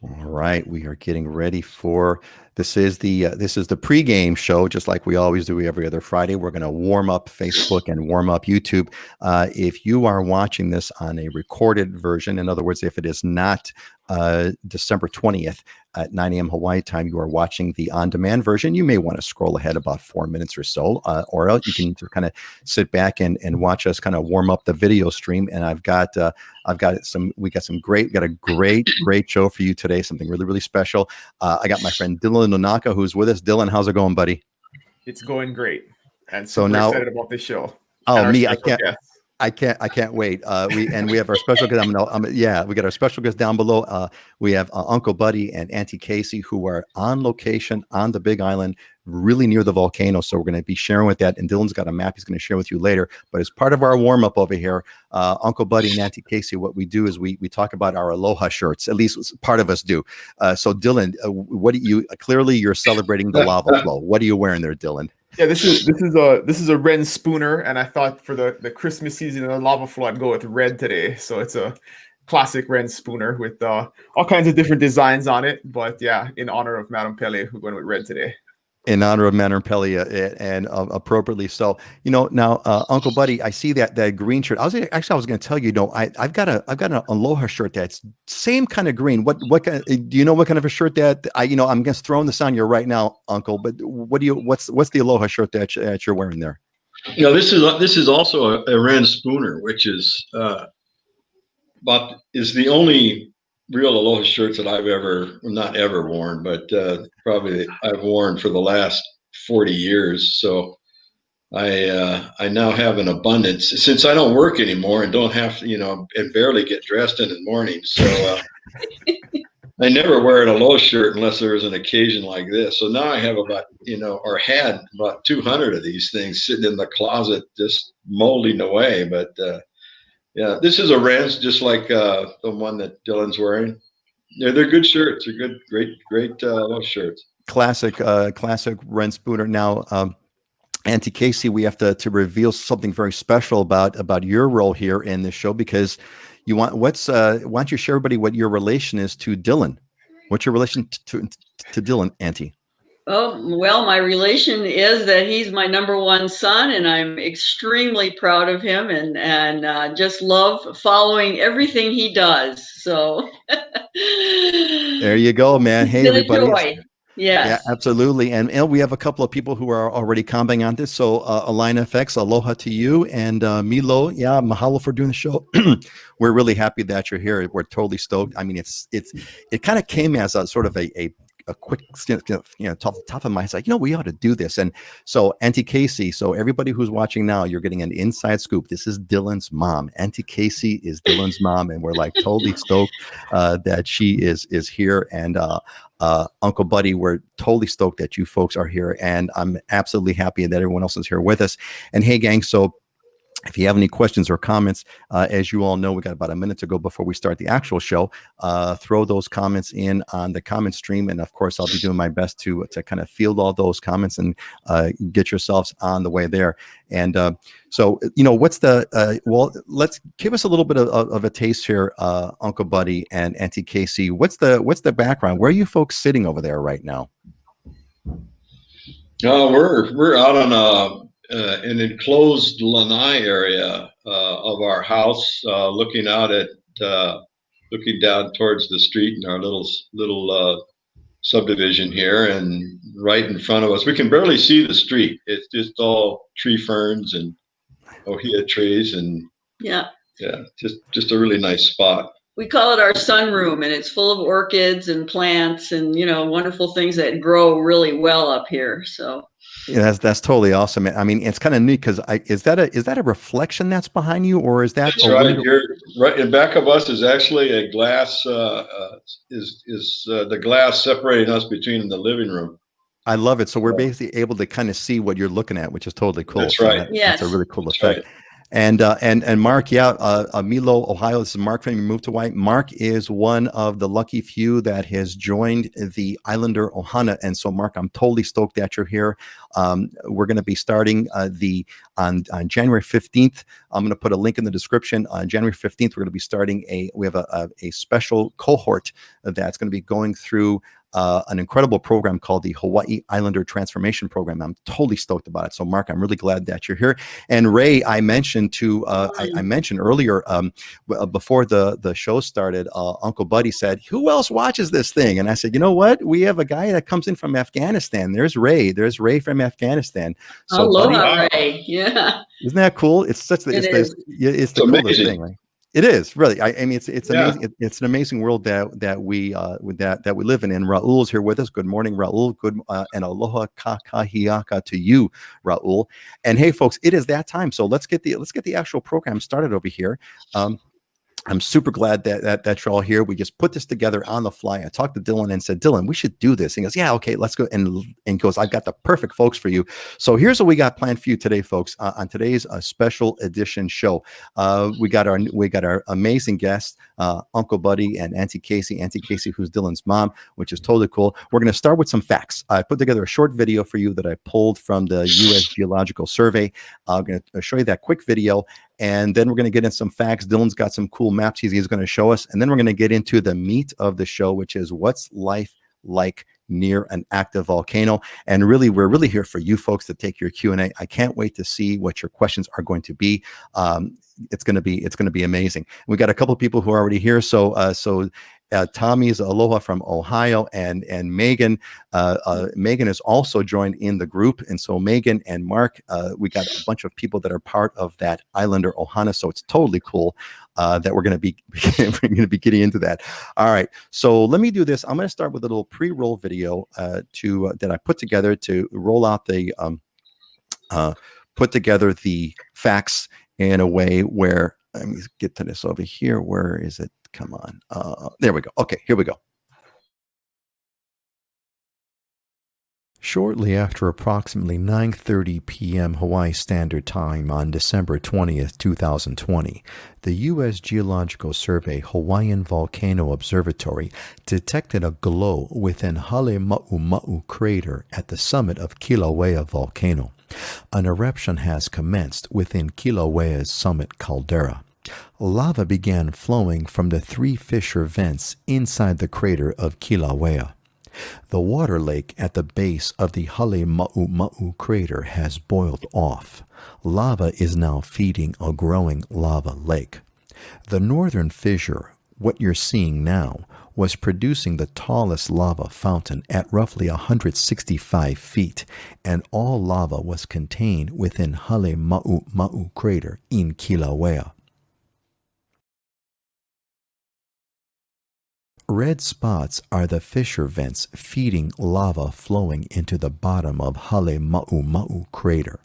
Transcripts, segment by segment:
All right, we are getting ready for this is the pregame show, just like we always do every other Friday. We're going to warm up Facebook and warm up YouTube. If you are watching this on a recorded version, in other words, if it is not December 20th at 9 a.m. Hawaii time, you are watching the on-demand version. You may want to scroll ahead about 4 minutes or so, or else you can just kind of sit back and watch us kind of warm up the video stream. And we got a great show for you today. Something really, really special. I got my friend Dylan Nonaka who's with us. Dylan, how's it going, buddy? It's going great. And so super now excited about this show. Oh, me, I can't wait. We have our special guest. We got our special guest down below. We have Uncle Buddy and Auntie Casey, who are on location on the Big Island, really near the volcano. So we're going to be sharing with that. And Dylan's got a map he's going to share with you later. But as part of our warm up over here, Uncle Buddy and Auntie Casey, what we do is we talk about our aloha shirts. At least part of us do. So Dylan, what do you? Clearly, you're celebrating the lava flow. What are you wearing there, Dylan? Yeah, this is a red spooner, and I thought for the Christmas season and the lava flow, I'd go with red today. So it's a classic red spooner with all kinds of different designs on it. But yeah, in honor of Madame Pele, we're going with red today. In honor of Madame Pele, and appropriately so. Now, Uncle Buddy, I see that green shirt. I was going to tell you, I've got an aloha shirt that's same kind of green. What kind? Do you know what kind of a shirt that I'm just throwing this on you right now, Uncle. But what's the aloha shirt that you're wearing there? This is also a Ren Spooner, which is the only real aloha shirts that I've not ever worn, but probably I've worn for the last 40 years. So I now have an abundance since I don't work anymore and don't have to, and barely get dressed in the morning. So I never wear an aloha shirt unless there is an occasion like this. So now I have had about 200 of these things sitting in the closet, just molding away. But yeah, this is a Rens, just like the one that Dylan's wearing. Yeah, they're good shirts. They're good, great shirts. Classic Ren Spooner. Now, Auntie Casey, we have to reveal something very special about your role here in this show, because why don't you share everybody what your relation is to Dylan? What's your relation to Dylan, Auntie? Oh, well, my relation is that he's my number one son, and I'm extremely proud of him and just love following everything he does. So there you go, man. Hey, everybody. Yes. Yeah, absolutely. And we have a couple of people who are already commenting on this. So Alina FX, aloha to you. And Milo, yeah, mahalo for doing the show. We're really happy that you're here. We're totally stoked. I mean, it kind of came as a sort of a quick, top of my head. It's like, we ought to do this. And so Auntie Casey, so everybody who's watching now, you're getting an inside scoop. This is Dylan's mom. Auntie Casey is Dylan's mom. And we're like totally stoked that she is here. And Uncle Buddy, we're totally stoked that you folks are here. And I'm absolutely happy that everyone else is here with us. And hey, gang, so if you have any questions or comments, as you all know, we got about a minute to go before we start the actual show. Throw those comments in on the comment stream, and of course, I'll be doing my best to kind of field all those comments and get yourselves on the way there. And so, what's let's give us a little bit of a taste here, Uncle Buddy and Auntie Casey. What's the background? Where are you folks sitting over there right now? We're out on an enclosed lanai area of our house, looking down towards the street in our little subdivision here, and right in front of us, we can barely see the street. It's just all tree ferns and ohia trees, and just a really nice spot. We call it our sunroom, and it's full of orchids and plants and wonderful things that grow really well up here. So. Yeah, that's totally awesome. I mean, it's kind of neat because is that a reflection that's behind you, or is that right? You're right in back of us is actually a glass. Is the glass separating us between the living room? I love it. So we're basically able to kind of see what you're looking at, which is totally cool. That's right. Yes. That's a really cool effect. Right. And Mark, yeah, Milo, Ohio. This is Mark from Move to White. Mark is one of the lucky few that has joined the Islander Ohana, and so Mark, I'm totally stoked that you're here. We're going to be starting on January 15th. I'm going to put a link in the description. On January 15th, we're going to be starting we have a special cohort that's going to be going through an incredible program called the Hawaii Islander Transformation Program. I'm totally stoked about it. So, Mark, I'm really glad that you're here. And Ray, I mentioned I mentioned earlier before the show started, Uncle Buddy said, "Who else watches this thing?" And I said, "You know what? We have a guy that comes in from Afghanistan. There's Ray. There's Ray from Afghanistan." So, Aloha, Ray. Yeah. Isn't that cool? It's such the it's the coolest thing, right? It is really. I mean, it's amazing. It's an amazing world that we live in. And Raul's here with us. Good morning, Raul. Good and aloha kakahiaka to you, Raul. And hey, folks, it is that time. So let's get the actual program started over here. I'm super glad that you're all here. We just put this together on the fly. I talked to Dylan and said, "Dylan, we should do this." He goes, "Yeah, okay, let's go." And goes, "I've got the perfect folks for you." So here's what we got planned for you today, folks. On today's special edition show, we got our amazing guests, Uncle Buddy and Aunty Casey, who's Dylan's mom, which is totally cool. We're going to start with some facts. I put together a short video for you that I pulled from the U.S. Geological Survey. I'm going to show you that quick video. And then we're going to get in some facts. Dylan's got some cool maps he's going to show us. And then we're going to get into the meat of the show, which is what's life like near an active volcano. And really, we're really here for you folks to take your Q&A. I can't wait to see what your questions are going to be. It's going to be amazing. We got a couple of people who are already here. So Tommy's aloha from Ohio, and Megan. Megan is also joined in the group, and so Megan and Mark, we got a bunch of people that are part of that Islander Ohana. So it's totally cool that we're going to be getting into that. All right, so let me do this. I'm going to start with a little pre-roll video that I put together to roll out the put together the facts in a way where, let me get to this over here. Where is it? Come on. There we go. Okay, here we go. Shortly after approximately 9:30 p.m. Hawaii Standard Time on December 20th, 2020, the U.S. Geological Survey Hawaiian Volcano Observatory detected a glow within Halema'uma'u crater at the summit of Kilauea volcano. An eruption has commenced within Kilauea's summit caldera. Lava began flowing from the 3 fissure vents inside the crater of Kilauea. The water lake at the base of the Halema'uma'u crater has boiled off. Lava is now feeding a growing lava lake. The Northern Fissure, what you're seeing now, was producing the tallest lava fountain at roughly 165 feet, and all lava was contained within Halema'uma'u crater in Kilauea. Red spots are the fissure vents feeding lava flowing into the bottom of Halema'uma'u crater.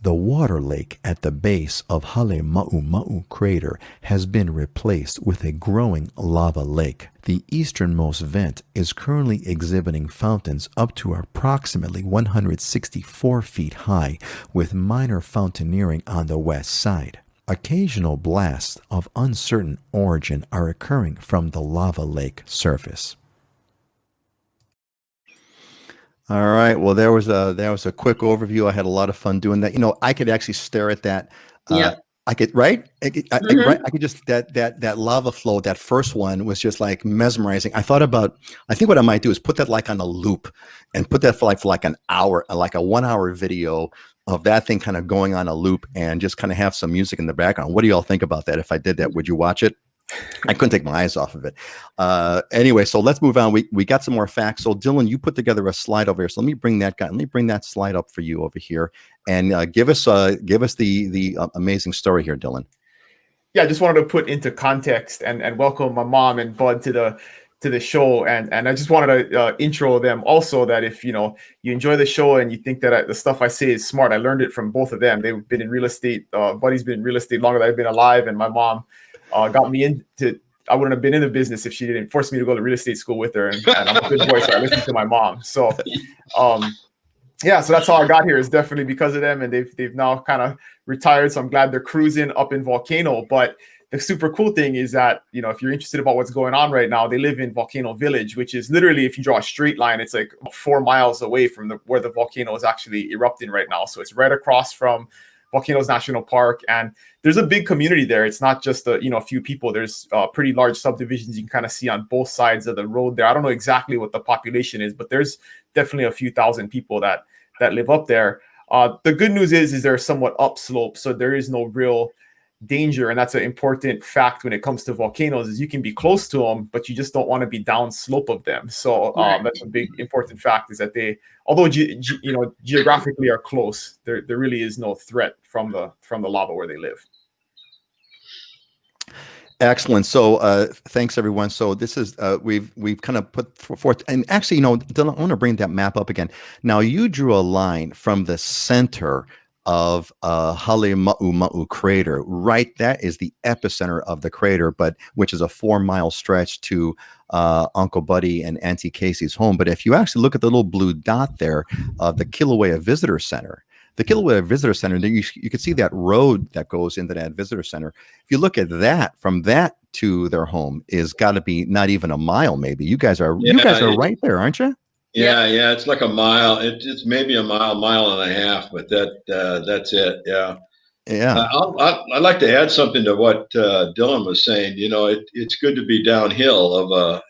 The water lake at the base of Halema'uma'u crater has been replaced with a growing lava lake. The easternmost vent is currently exhibiting fountains up to approximately 164 feet high, with minor fountaineering on the west side. Occasional blasts of uncertain origin are occurring from the lava lake surface. All right. Well, there was a quick overview. I had a lot of fun doing that. You know, I could actually stare at that. Yeah. I could, right? I could just that lava flow. That first one was just like mesmerizing. I think what I might do is put that like on a loop and put that for like an hour, like a 1 hour video of that thing kind of going on a loop and just kind of have some music in the background. What do y'all think about that? If I did that, would you watch it? I couldn't take my eyes off of it. Anyway, so let's move on. We got some more facts. So Dylan, you put together a slide over here. So let me bring that slide up for you over here and give us the amazing story here, Dylan. Yeah, I just wanted to put into context and welcome my mom and Bud to the show, and I just wanted to intro them also, that if you enjoy the show and you think that the stuff I say is smart, I learned it from both of them. They've been in real estate. Buddy's been in real estate longer than I've been alive, and my mom got me into. I wouldn't have been in the business if she didn't force me to go to real estate school with her, and I'm a good boy, so I listen to my mom. So yeah, so that's how I got here, is definitely because of them, and they've now kind of retired. So I'm glad they're cruising up in Volcano. But the super cool thing is that, you know, if you're interested about what's going on right now, they live in Volcano Village, which is literally, if you draw a straight line, it's like 4 miles away from where the volcano is actually erupting right now. So it's right across from Volcanoes National Park, and there's a big community there. It's not just a few people. There's pretty large subdivisions you can kind of see on both sides of the road there. I don't know exactly what the population is, but there's definitely a few thousand people that live up there. The good news is they're somewhat upslope, so there is no real danger, and that's an important fact when it comes to volcanoes. Is you can be close to them, but you just don't want to be downslope of them. So that's a big important fact, is that they, although geographically are close, there really is no threat from the lava where they live. Excellent. So thanks everyone. So this is we've kind of put forth, and actually, Dylan, I want to bring that map up again. Now you drew a line from the center of Halema'uma'u crater, right? That is the epicenter of the crater, but which is a 4-mile stretch to Uncle Buddy and Auntie Casey's home. But if you actually look at the little blue dot there of the Kilauea Visitor Center, you can see that road that goes into that visitor center. If you look at that, from that to their home is got to be not even a mile, maybe. You guys are right there, aren't you? Yeah, it's like a mile. It's maybe a mile and a half, but that's it. Yeah. Yeah. I'd like to add something to what Dylan was saying. It's good to be downhill of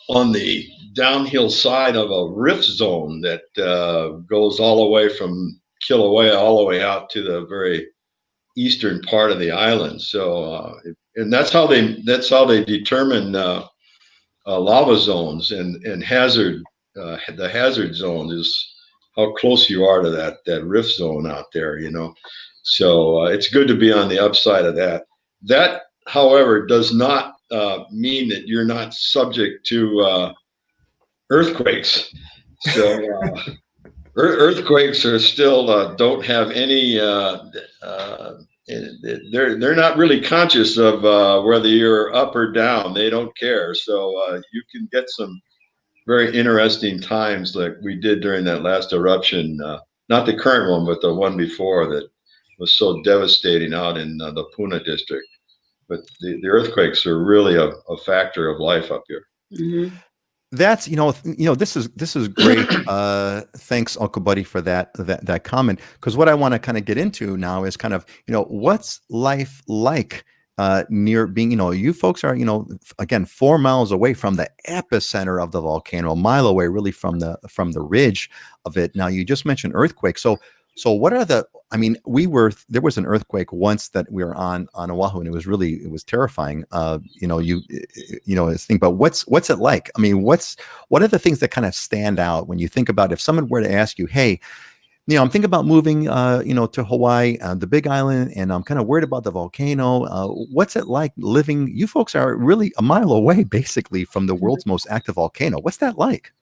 on the downhill side of a rift zone that goes all the way from Kilauea all the way out to the very eastern part of the island. So, and that's how they determine lava zones and hazard. The hazard zone is how close you are to that rift zone out there. So it's good to be on the upside of that. That, however, does not mean that you're not subject to earthquakes. So earthquakes are still don't have any. They're not really conscious of whether you're up or down. They don't care. So you can get some very interesting times like we did during that last eruption. Not the current one, but the one before that was so devastating out in the Puna district. But the earthquakes are really a factor of life up here. Mm-hmm. That's this is great. Thanks, Uncle Buddy, for that comment. Because what I want to kind of get into now is kind of what's life like near being you folks are again 4 miles away from the epicenter of the volcano, a mile away really from the ridge of it. Now you just mentioned earthquakes, so what are there was an earthquake once that we were on Oahu, and it was terrifying. This thing, but what's it like? I mean, what are the things that kind of stand out when you think about if someone were to ask you, hey, I'm thinking about moving, to Hawaii, the Big Island, and I'm kind of worried about the volcano. What's it like living? You folks are really a mile away, basically, from the world's most active volcano. What's that like?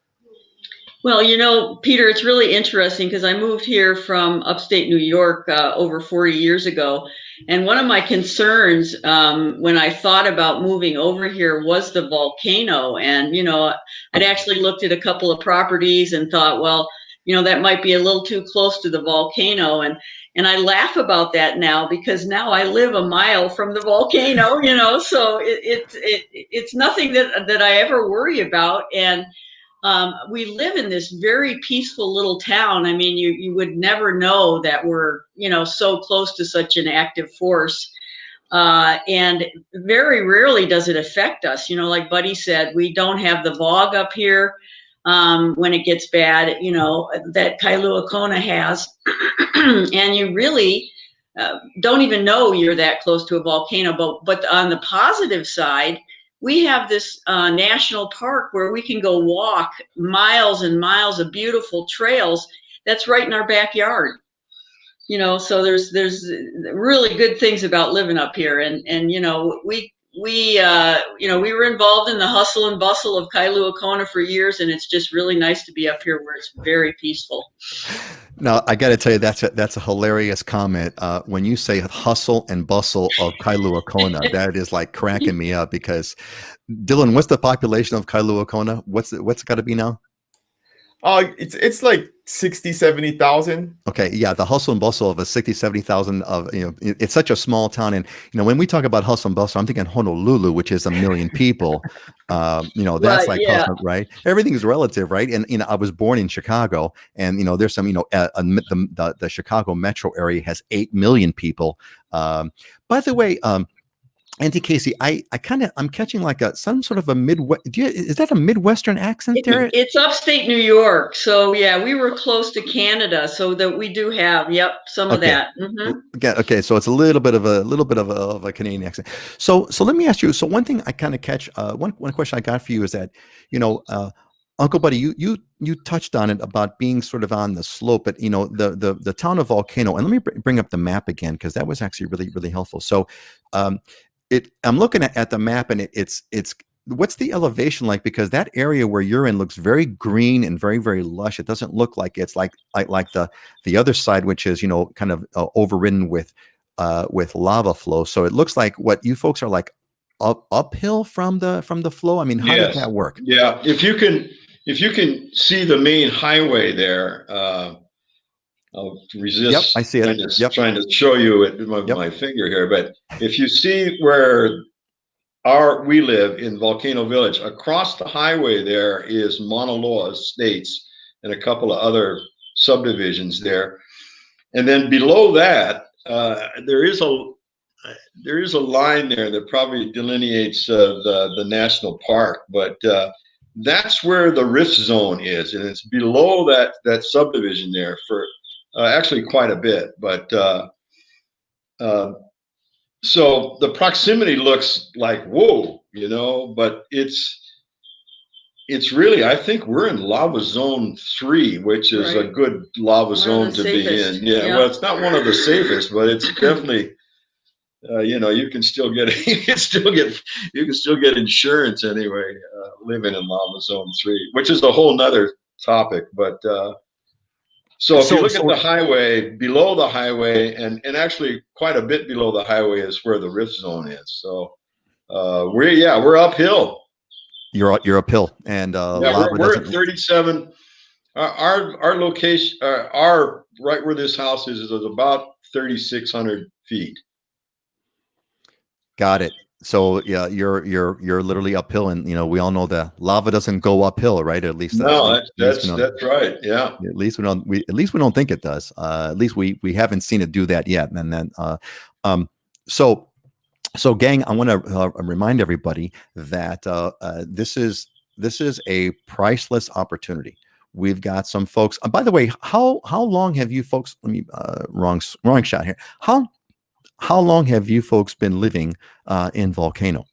Well, Peter, it's really interesting because I moved here from upstate New York over 40 years ago. And one of my concerns when I thought about moving over here was the volcano. And, I'd actually looked at a couple of properties and thought, well, that might be a little too close to the volcano. And I laugh about that now because now I live a mile from the volcano, so it's nothing that I ever worry about. And we live in this very peaceful little town. I mean, you would never know that we're, so close to such an active force. And very rarely does it affect us. Like Buddy said, we don't have the Vog up here when it gets bad, that Kailua Kona has. And you really don't even know you're that close to a volcano. But on the positive side, we have this national park where we can go walk miles and miles of beautiful trails. That's right in our backyard. So there's really good things about living up here, and we we were involved in the hustle and bustle of Kailua, Kona for years, and it's just really nice to be up here where it's very peaceful. Now, I got to tell you, that's a hilarious comment. When you say hustle and bustle of Kailua, Kona, that is like cracking me up because, Dylan, what's the population of Kailua, Kona? What's it got to be now? It's like 60, 70,000. Okay, yeah, the hustle and bustle of a 60, 70,000 of, it's such a small town. And, when we talk about hustle and bustle, I'm thinking Honolulu, which is 1 million people. That's Right, like yeah. hustle, right? Everything is relative, right? And, I was born in Chicago and, there's some, the Chicago metro area has 8 million people. By the way, Aunty Casey, I'm catching like some sort of a Midwest. Is that a Midwestern accent there? It's upstate New York, so yeah, we were close to Canada, so that we do have some of that. Mm-hmm. Okay, so it's a little bit of a Canadian accent. So let me ask you. So one thing I kind of catch. One question I got for you is that Uncle Buddy, you touched on it about being sort of on the slope, but the town of Volcano, and let me bring up the map again because that was actually really, really helpful. So. I'm looking at the map and it's what's the elevation like? Because that area where you're in looks very green and very, very lush. It doesn't look like it's like the other side, which is, kind of overridden with lava flow. So it looks like what you folks are like uphill from the flow. I mean, how does that work? Yeah. If you can see the main highway there, I'll resist. Yep, I see it. Trying to show you it with my finger here, but if you see where we live in Volcano Village, across the highway there is Mauna Loa Estates and a couple of other subdivisions there, and then below that there is a line there that probably delineates the national park, but that's where the rift zone is, and it's below that subdivision there for. Actually quite a bit, but so the proximity looks like whoa, but it's really, I think we're in lava zone 3, which is a good lava zone to be in. Yeah, well, it's not one of the safest, but it's definitely you can still get insurance anyway living in lava zone 3, which is a whole nother topic, but. So if you look at the highway, below the highway, and actually quite a bit below the highway is where the rift zone is. So we're uphill. You're uphill, and we're at 37. Our location, our right where this house is about 3,600 feet. Got it. So yeah, you're literally uphill, and we all know that lava doesn't go uphill, right? At least that's right. Yeah. At least we don't think it does. At least we haven't seen it do that yet. And then so gang, I want to remind everybody that this is a priceless opportunity. We've got some folks. By the way, how long have you folks? Let me wrong shot here. How long have you folks been living in Volcano?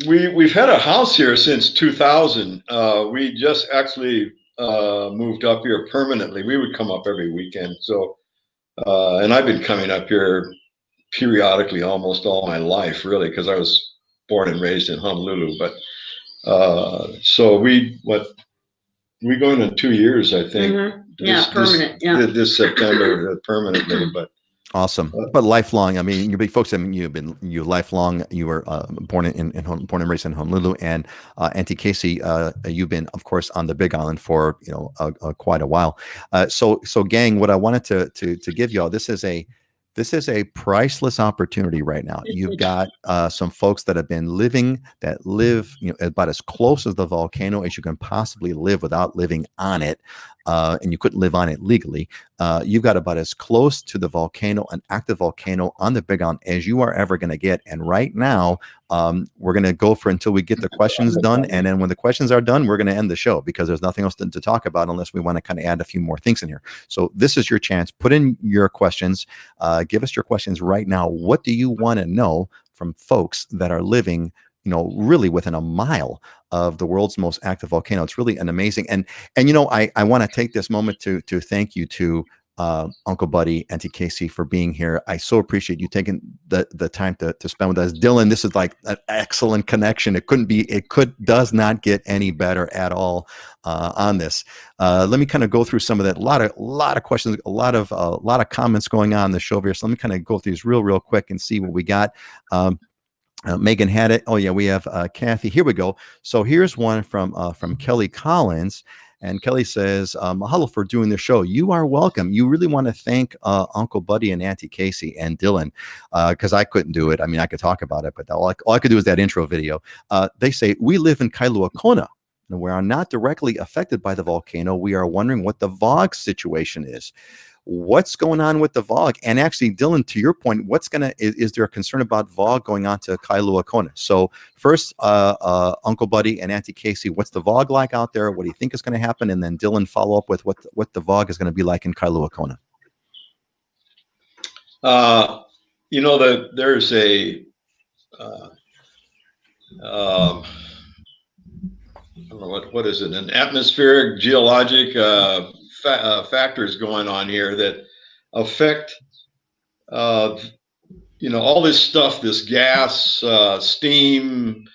We've had a house here since 2000. We just actually moved up here permanently. We would come up every weekend. So, and I've been coming up here periodically almost all my life, really, because I was born and raised in Honolulu. But so we going in 2 years, I think. Mm-hmm. Permanent. This September permanently, but. Awesome, but lifelong. I mean, you lifelong. You were born and raised in Honolulu, and Aunty Casey, you've been, of course, on the Big Island for quite a while. So gang, what I wanted to give y'all, this is a priceless opportunity right now. You've got some folks that live about as close as the volcano as you can possibly live without living on it. And you couldn't live on it legally. You've got about as close to the volcano, an active volcano on the Big Island, as you are ever going to get. And right now, we're going to go for until we get the questions done. And then when the questions are done, we're going to end the show because there's nothing else to talk about unless we want to kind of add a few more things in here. So this is your chance. Put in your questions. Give us your questions right now. What do you want to know from folks that are living really within a mile of the world's most active volcano? It's really an amazing, and I want to take this moment to thank you to Uncle Buddy, Auntie Casey, for being here. I so appreciate you taking the time to spend with us. Dylan, this is like an excellent connection. Does not get any better at all on this. Let me kind of go through some of that. A lot of questions, a lot of comments going on the show here. So let me kind of go through these real quick and see what we got. Megan had it. Oh yeah, we have Kathy. Here we go. So here's one from Kelly Collins. And Kelly says, mahalo for doing the show. You are welcome. You really want to thank Uncle Buddy and Auntie Casey and Dylan, because I couldn't do it. I mean, I could talk about it, but all I could do is that intro video. They say, we live in Kailua, Kona, and we are not directly affected by the volcano. We are wondering what the Vog situation is. What's going on with the Vog? And actually, Dylan, to your point, is there a concern about Vog going on to Kailua, Kona? So first, Uncle Buddy and Auntie Casey, what's the Vog like out there? What do you think is going to happen? And then Dylan, follow up with what the Vog is going to be like in Kailua, Kona. There's a I don't know what is it? An atmospheric geologic factors going on here that affect all this stuff, this gas, steam,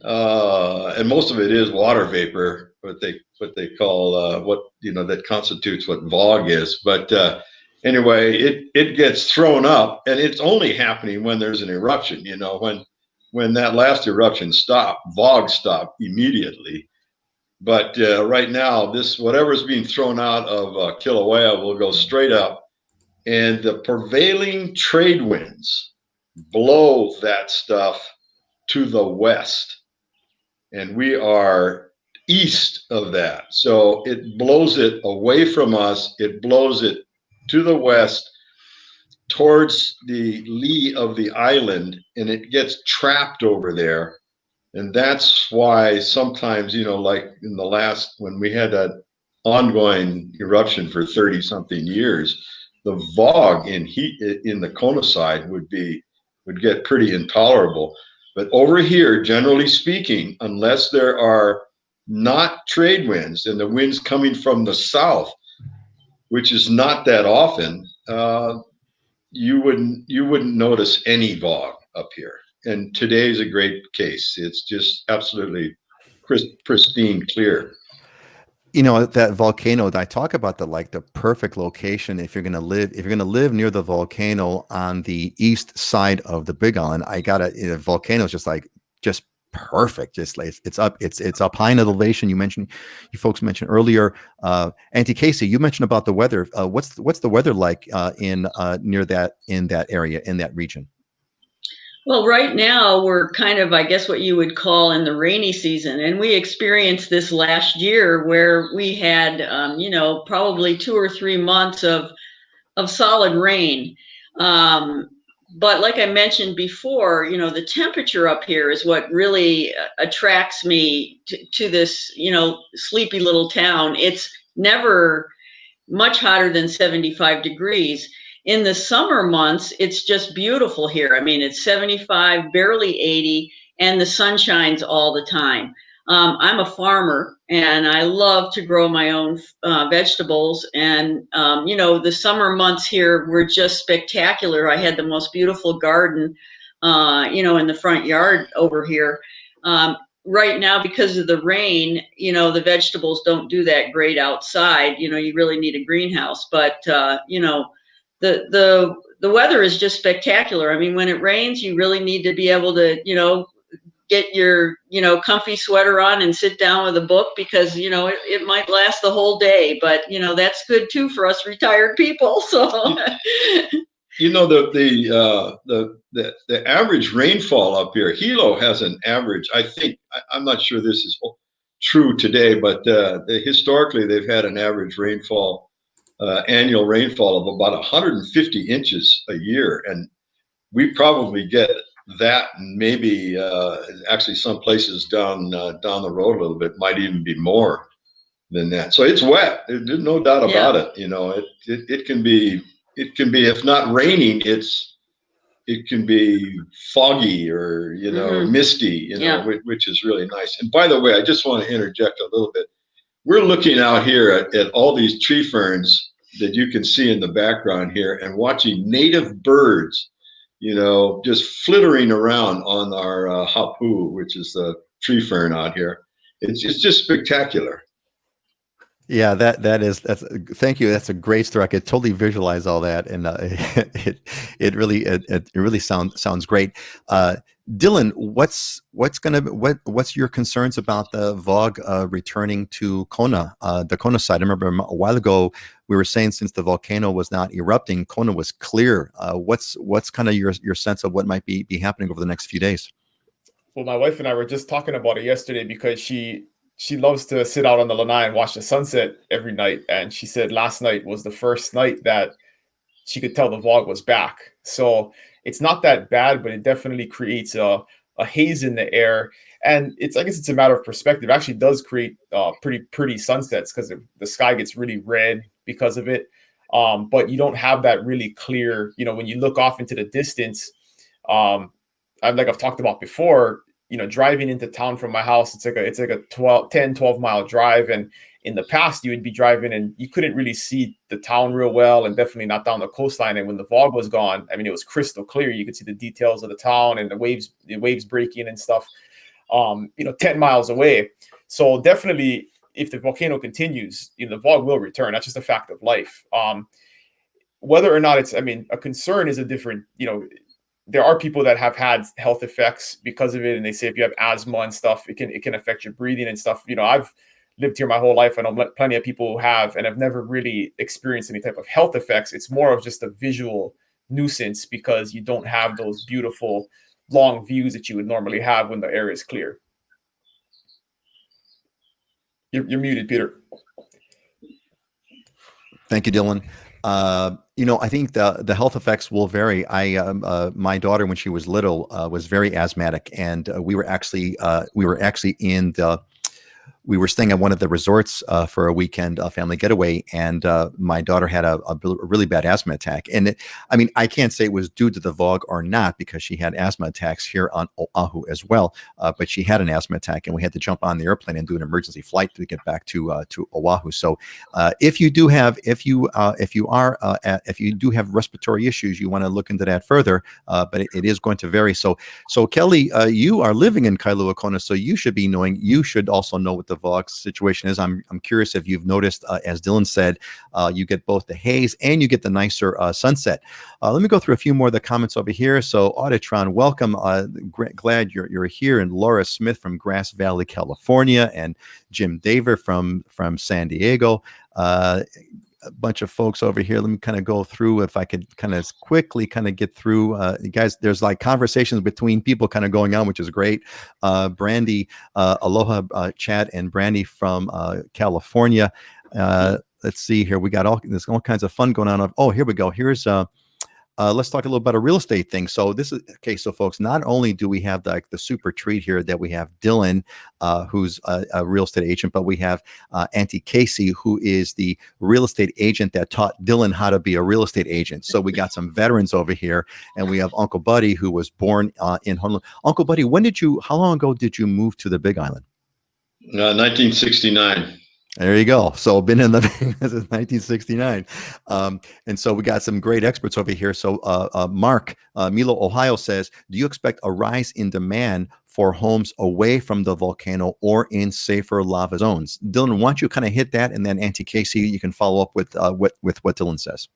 and most of it is water vapor, what they call that constitutes what Vog is. But anyway, it gets thrown up, and it's only happening when there's an eruption. When that last eruption stopped, Vog stopped immediately. But right now, whatever's being thrown out of Kilauea will go straight up, and the prevailing trade winds blow that stuff to the west, and we are east of that. So it blows it away from us. It blows it to the west towards the lee of the island, and it gets trapped over there. And that's why sometimes, like in the last, when we had that ongoing eruption for 30 something years, the Vog in the Kona side would get pretty intolerable. But over here, generally speaking, unless there are not trade winds and the winds coming from the south, which is not that often, you wouldn't notice any Vog up here. And today's a great case. It's just absolutely pristine clear. That volcano, I talk about the perfect location if you're going to live near the volcano on the east side of the Big Island. The volcano is just perfect. It's up high in elevation. You folks mentioned earlier, Auntie Casey, you mentioned about the weather. What's the weather like in that area, in that region? Well, right now we're kind of, I guess, what you would call in the rainy season. And we experienced this last year where we had, probably 2 or 3 months of solid rain. But like I mentioned before, the temperature up here is what really attracts me to this, sleepy little town. It's never much hotter than 75 degrees. In the summer months, it's just beautiful here. I mean, it's 75, barely 80, and the sun shines all the time. I'm a farmer, and I love to grow my own vegetables. And, the summer months here were just spectacular. I had the most beautiful garden, in the front yard over here. Right now, because of the rain, the vegetables don't do that great outside. You really need a greenhouse. But, the weather is just spectacular. I mean, when it rains, you really need to be able to, get your, comfy sweater on and sit down with a book because, it might last the whole day, but, that's good too for us retired people. So, the average rainfall up here, Hilo has an average, I think, I'm not sure this is true today, but historically they've had an average rainfall, annual rainfall of about 150 inches a year. And we probably get that, and maybe actually some places down the road a little bit might even be more than that. So it's wet. There's no doubt about it. It can be, if not raining, it can be foggy or, misty, which is really nice. And by the way, I just want to interject a little bit. We're looking out here at all these tree ferns that you can see in the background here, and watching native birds, just flittering around on our hapu, which is the tree fern out here. It's just spectacular. Yeah, that's thank you. That's a great story. I could totally visualize all that, and it really sounds great. Dylan, what's your concerns about the Vog returning to Kona, the Kona side? I remember a while ago we were saying since the volcano was not erupting, Kona was clear. What's kind of your sense of what might be happening over the next few days? Well, my wife and I were just talking about it yesterday because she loves to sit out on the lanai and watch the sunset every night. And she said last night was the first night that she could tell the Vog was back. So it's not that bad, but it definitely creates a haze in the air. And I guess it's a matter of perspective. It actually does create pretty sunsets because the sky gets really red because of it. But you don't have that really clear, when you look off into the distance, like I've talked about before, driving into town from my house, it's like a 12 mile drive. And in the past, you would be driving and you couldn't really see the town real well, and definitely not down the coastline. And when the Vog was gone, I mean, it was crystal clear. You could see the details of the town and the waves breaking and stuff, 10 miles away. So definitely, if the volcano continues, the Vog will return. That's just a fact of life. Whether or not a concern is a different, there are people that have had health effects because of it. And they say if you have asthma and stuff, it can affect your breathing and stuff. I've lived here my whole life. I know plenty of people who have, and have never really experienced any type of health effects. It's more of just a visual nuisance because you don't have those beautiful long views that you would normally have when the air is clear. You're muted, Peter. Thank you, Dylan. I think the health effects will vary. My daughter, when she was little, was very asthmatic, and we were actually we were staying at one of the resorts for a weekend family getaway, and my daughter had a really bad asthma attack. And I can't say it was due to the Vog or not, because she had asthma attacks here on Oahu as well. But she had an asthma attack, and we had to jump on the airplane and do an emergency flight to get back to Oahu. So if you do have respiratory issues, you want to look into that further. But it is going to vary. So Kelly, you are living in Kailua, Kona, so you should also know what the Vog situation is. I'm curious if you've noticed, as Dylan said, you get both the haze and you get the nicer sunset. Let me go through a few more of the comments over here. So Auditron, welcome. Glad you're here. And Laura Smith from Grass Valley, California, and Jim Daver from San Diego. A bunch of folks over here. Let me kind of go through, if I could kind of quickly kind of get through. You guys, there's like conversations between people kind of going on, which is great. Brandy, aloha, Chad and Brandy from California. Let's see here. There's all kinds of fun going on. Oh, here we go. Here's let's talk a little about a real estate thing. So so folks, not only do we have the super treat here that we have Dylan, who's a real estate agent, but we have Aunty Casey, who is the real estate agent that taught Dylan how to be a real estate agent. So we got some veterans over here, and we have Uncle Buddy, who was born in Honolulu. Uncle Buddy, how long ago did you move to the Big Island? 1969. There you go. So been in the since 1969. And so we got some great experts over here. So Mark, Milo, Ohio says, do you expect a rise in demand for homes away from the volcano or in safer lava zones? Dylan, why don't you kind of hit that? And then Aunty Casey, you can follow up with what Dylan says.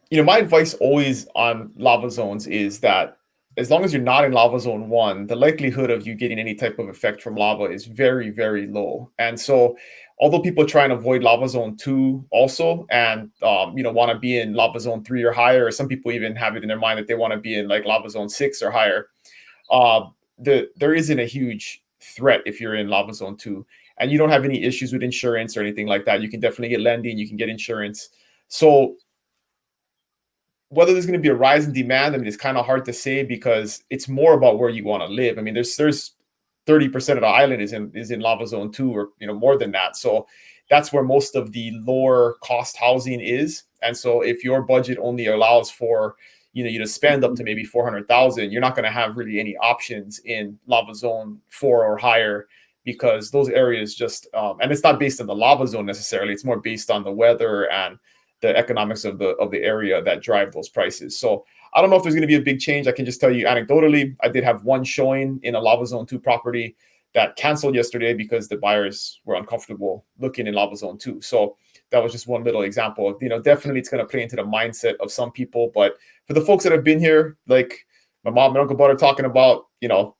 My advice always on lava zones is that as long as you're not in lava zone 1, the likelihood of you getting any type of effect from lava is very, very low. And so although people try and avoid lava zone 2 also, and want to be in lava zone 3 or higher, or some people even have it in their mind that they want to be in like lava zone 6 or higher, there isn't a huge threat if you're in lava zone 2 and you don't have any issues with insurance or anything like that. You can definitely get lending, you can get insurance. So whether there's going to be a rise in demand, it's kind of hard to say, because it's more about where you want to live. There's 30% of the island is in lava zone 2, or more than that. So that's where most of the lower cost housing is. And so if your budget only allows for you to spend up to maybe $400,000, you're not going to have really any options in lava zone 4 or higher, because those areas just and it's not based on the lava zone necessarily. It's more based on the weather and the economics of the area that drive those prices. So I don't know if there's going to be a big change. I can just tell you anecdotally, I did have one showing in a Lava Zone 2 property that canceled yesterday because the buyers were uncomfortable looking in Lava Zone 2. So that was just one little example of, definitely it's going to play into the mindset of some people. But for the folks that have been here, like my mom and Uncle Bud are talking about,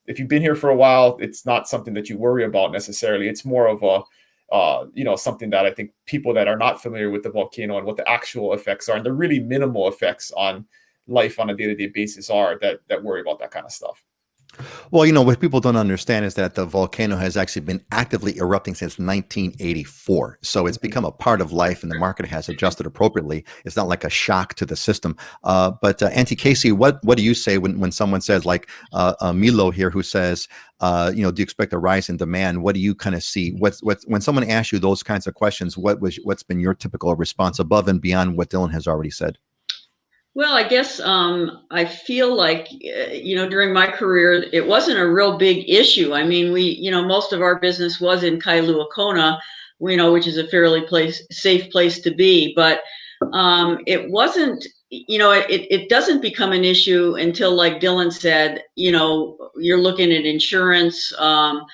if you've been here for a while, it's not something that you worry about necessarily. It's more of a, something that I think people that are not familiar with the volcano and what the actual effects are, and the really minimal effects on life on a day-to-day basis are that worry about that kind of stuff. Well, what people don't understand is that the volcano has actually been actively erupting since 1984. So it's become a part of life, and the market has adjusted appropriately. It's not like a shock to the system. But Aunty Casey, what do you say when someone says, like Milo here, who says, do you expect a rise in demand? What do you kind of see? When someone asks you those kinds of questions, what's been your typical response above and beyond what Dylan has already said? Well, I guess I feel like, during my career, it wasn't a real big issue. I mean, most of our business was in Kailua, Kona, which is a fairly safe place to be. But it wasn't, it doesn't become an issue until, like Dylan said, you're looking at insurance, or,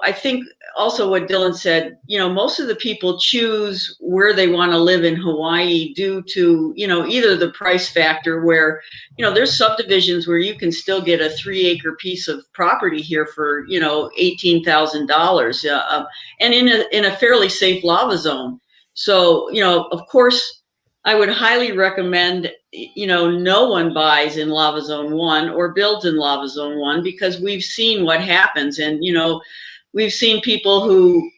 I think also what Dylan said, most of the people choose where they want to live in Hawaii due to, either the price factor where, there's subdivisions where you can still get a 3-acre piece of property here for, $18,000, and in a fairly safe lava zone. So, of course, I would highly recommend, no one buys in Lava Zone 1 or builds in Lava Zone 1, because we've seen what happens. And, we've seen people who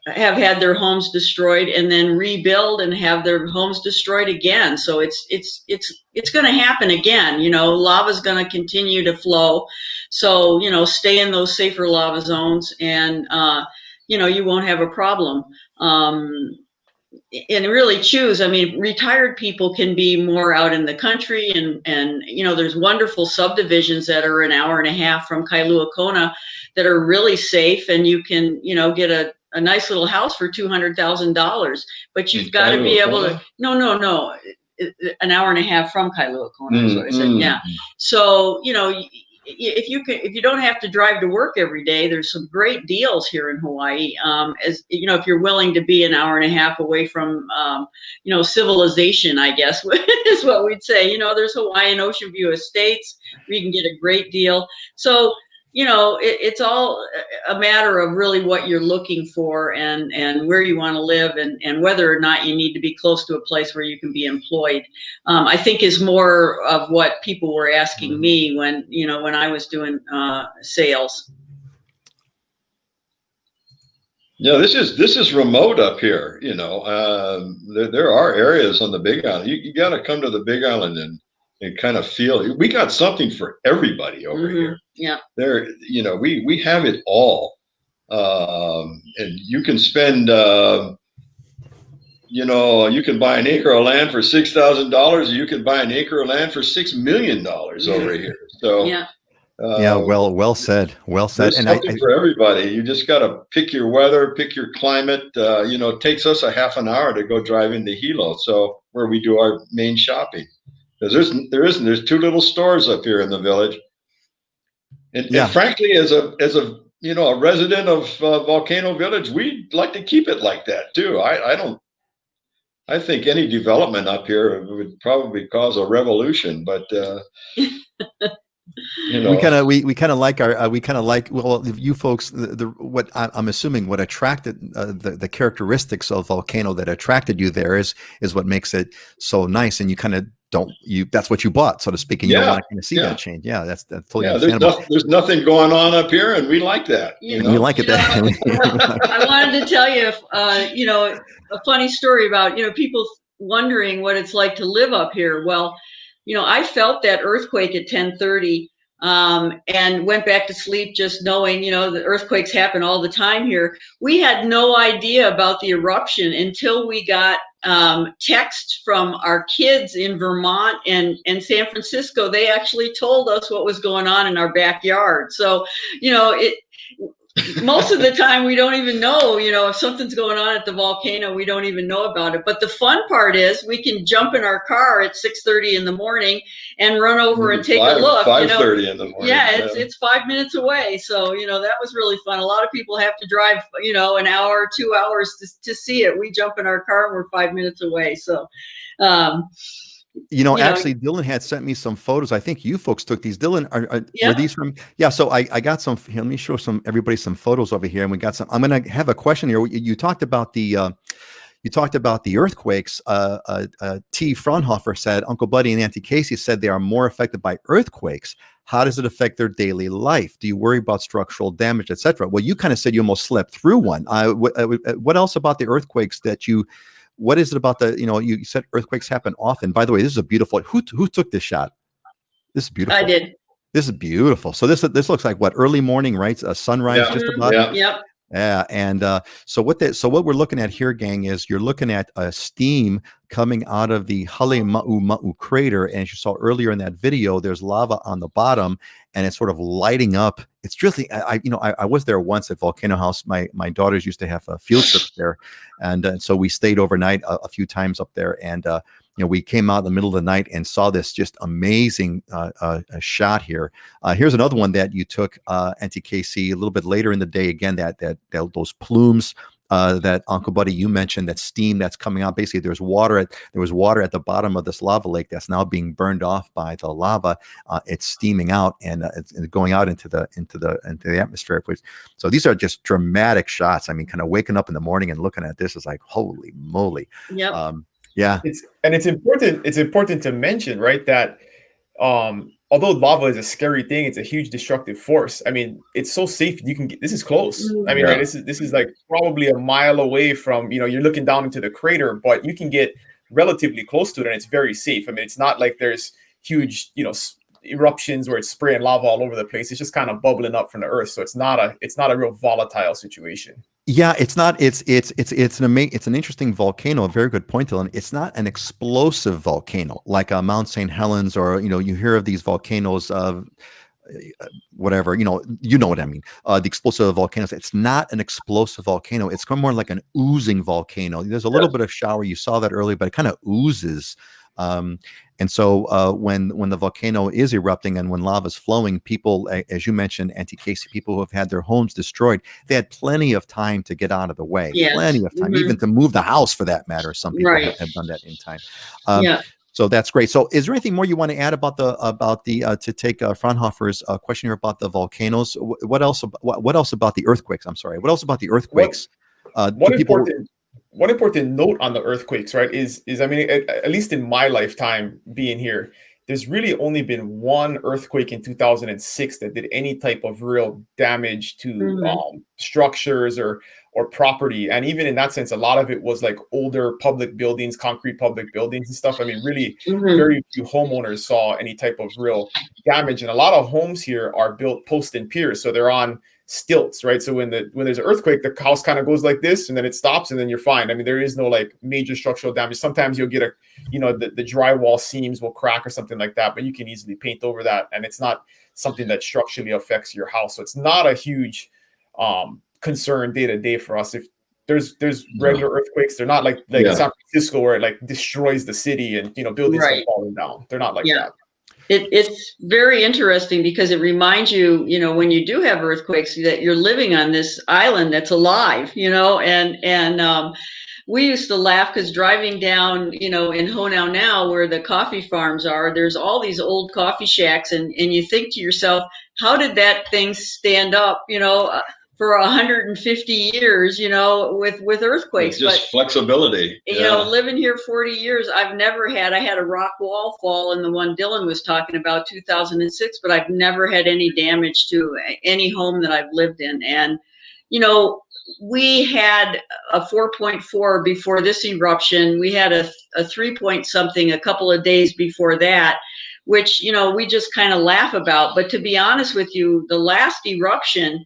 have had their homes destroyed and then rebuild and have their homes destroyed again. So it's going to happen again. Lava's going to continue to flow. So, stay in those safer lava zones, and, you won't have a problem. And really choose. I mean, retired people can be more out in the country, and there's wonderful subdivisions that are an hour and a half from Kailua, Kona, that are really safe, and you can get a nice little house for $200,000. But you've got to be able to. No, an hour and a half from Kailua, Kona is what I said. Yeah. So if you don't have to drive to work every day, there's some great deals here in Hawaii. As if you're willing to be an hour and a half away from, civilization, I guess is what we'd say. There's Hawaiian Ocean View Estates where you can get a great deal. So, it's all a matter of really what you're looking for, and where you want to live, and whether or not you need to be close to a place where you can be employed. I think is more of what people were asking me when I was doing sales. Yeah, this is remote up here. There are areas on the Big Island. You got to come to the Big Island and kind of feel. We got something for everybody over here. Yeah. There, we have it all, and you can spend. You can buy an acre of land for $6,000. You can buy an acre of land for $6 million over here. So. Yeah. Well said. Well said. There's something for everybody. You just got to pick your weather, pick your climate. It takes us a half an hour to go drive into Hilo, so where we do our main shopping. Because there's 2 little stores up here in the village, and frankly, as a a resident of Volcano Village, we'd like to keep it like that too. I think any development up here would probably cause a revolution, but we kind of like you folks. What I'm assuming what attracted the characteristics of Volcano that attracted you there is what makes it so nice, and you kind of that's what you bought, so to speak, and you're not going to see that change. Yeah, that's totally understandable. There's nothing going on up here, and we like that. We like it. I wanted to tell you, a funny story about people wondering what it's like to live up here. Well, I felt that earthquake at 10:30. And went back to sleep just knowing, the earthquakes happen all the time here. We had no idea about the eruption until we got text from our kids in Vermont and San Francisco. They actually told us what was going on in our backyard. So, most of the time we don't even know, if something's going on at the volcano, we don't even know about it. But the fun part is we can jump in our car at 6:30 in the morning and run over and take a look. 5:30 in the morning. Yeah, it's 5 minutes away. So, that was really fun. A lot of people have to drive, an hour, 2 hours to see it. We jump in our car and we're 5 minutes away. So, actually, Dylan had sent me some photos. I think you folks took these. Dylan, Yeah. were these from? Yeah. So I got some. Here, let me show everybody some photos over here, and we got some. I'm going to have a question here. You talked about the earthquakes. T. Fraunhofer said, Uncle Buddy and Auntie Casey said they are more affected by earthquakes. How does it affect their daily life? Do you worry about structural damage, etc.? Well, you kind of said you almost slept through one. What else about the earthquakes that you? What is it about you said earthquakes happen often. By the way, this is a beautiful, who took this shot? This is beautiful. I did. This is beautiful. So this looks like what, early morning, right? A sunrise, just about. Yeah. Yep. Yeah, and so what we're looking at here, gang, is you're looking at steam coming out of the Halemaumau crater, and as you saw earlier in that video, there's lava on the bottom, and it's sort of lighting up. It's really, I was there once at Volcano House. My daughters used to have field trips there, and so we stayed overnight a few times up there, and we came out in the middle of the night and saw this just amazing shot here. Here's another one that you took, Auntie Casey, a little bit later in the day. Again, those plumes that Uncle Buddy, you mentioned, that steam that's coming out. Basically, there was water at the bottom of this lava lake that's now being burned off by the lava. It's steaming out and it's going out into the atmosphere. So these are just dramatic shots. I mean, kind of waking up in the morning and looking at this is like, holy moly. Yep. Yeah. It's important to mention, right, that although lava is a scary thing, it's a huge destructive force. I mean, it's so safe. This is close. I mean, right, this is like probably a mile away from, you're looking down into the crater, but you can get relatively close to it and it's very safe. I mean, it's not like there's huge, eruptions where it's spraying lava all over the place. It's just kind of bubbling up from the earth. So it's not a real volatile situation. Yeah, it's not. It's an interesting volcano. A very good point, Dylan. It's not an explosive volcano like Mount St. Helens, or you hear of these volcanoes of whatever. You know what I mean. The explosive volcanoes. It's not an explosive volcano. It's more like an oozing volcano. There's a little bit of shower. You saw that earlier, but it kind of oozes. And so when the volcano is erupting and when lava is flowing, people, as you mentioned, Auntie Casey, people who have had their homes destroyed, they had plenty of time to get out of the way. Yes. Plenty of time, even to move the house for that matter. Some people have done that in time. So that's great. So is there anything more you want to add about the to take Fraunhofer's question here about the volcanoes? What else about the earthquakes? I'm sorry. What else about the earthquakes? One important note on the earthquakes, right, is I mean, at least in my lifetime being here, there's really only been one earthquake in 2006 that did any type of real damage to structures or property. And even in that sense, a lot of it was like older public buildings, concrete public buildings and stuff. I mean, really very few homeowners saw any type of real damage. And a lot of homes here are built post and piers. So they're on stilts, right? So when there's an earthquake, the house kind of goes like this and then it stops and then you're fine. I mean, there is no like major structural damage. Sometimes you'll get the drywall seams will crack or something like that, but you can easily paint over that. And it's not something that structurally affects your house. So it's not a huge concern day to day for us. If there's regular earthquakes, they're not like San Francisco where it like destroys the city and, buildings are falling down. They're not like that. It's very interesting because it reminds you, when you do have earthquakes, that you're living on this island that's alive, and we used to laugh because driving down, in Honau now where the coffee farms are, there's all these old coffee shacks and you think to yourself, how did that thing stand up, for 150 years, with earthquakes. Just flexibility. Living here 40 years, I had a rock wall fall in the one Dylan was talking about, 2006, but I've never had any damage to any home that I've lived in. And, we had a 4.4 before this eruption. We had a 3 point something a couple of days before that, which, we just kind of laugh about. But to be honest with you, the last eruption,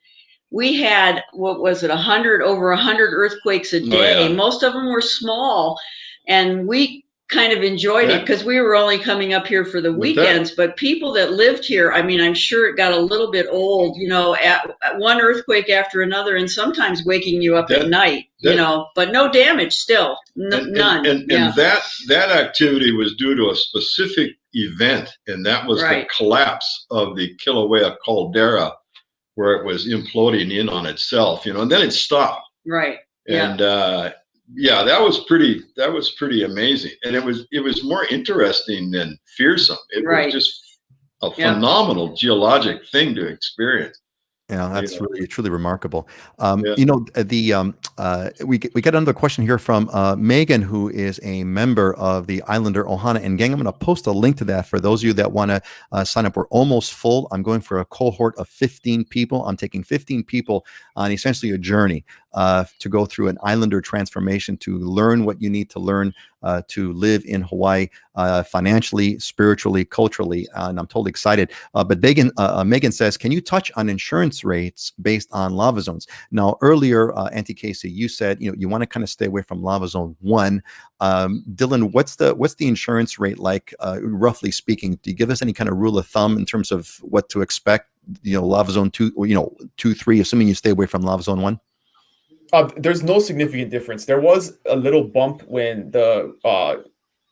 we had, what was it, over 100 earthquakes a day. Most of them were small. And we kind of enjoyed it because we were only coming up here for the weekends, but people that lived here, I mean, I'm sure it got a little bit old, you know, at one earthquake after another, and sometimes waking you up at night, you know, but no damage still, none. And that activity was due to a specific event, and that was the collapse of the Kilauea caldera, where it was imploding in on itself, you know, and then it stopped. Right. And yeah, that was pretty amazing, and it was more interesting than fearsome. It was just a phenomenal geologic thing to experience. Yeah, that's really truly remarkable. You know, we get another question here from Megan, who is a member of the Islander Ohana. And gang, I'm going to post a link to that for those of you that want to sign up. We're almost full. I'm going for a cohort of 15 people. I'm taking 15 people on essentially a journey to go through an Islander transformation, to learn what you need to learn to live in Hawaii financially, spiritually, culturally, and I'm totally excited. But Megan says, can you touch on insurance rates based on lava zones? Now, earlier, Aunty Casey, you said you want to kind of stay away from lava zone 1. Dylan, what's the insurance rate like, roughly speaking? Do you give us any kind of rule of thumb in terms of what to expect? Lava zone 2, or 2, 3, assuming you stay away from lava zone 1. There's no significant difference. There was a little bump when the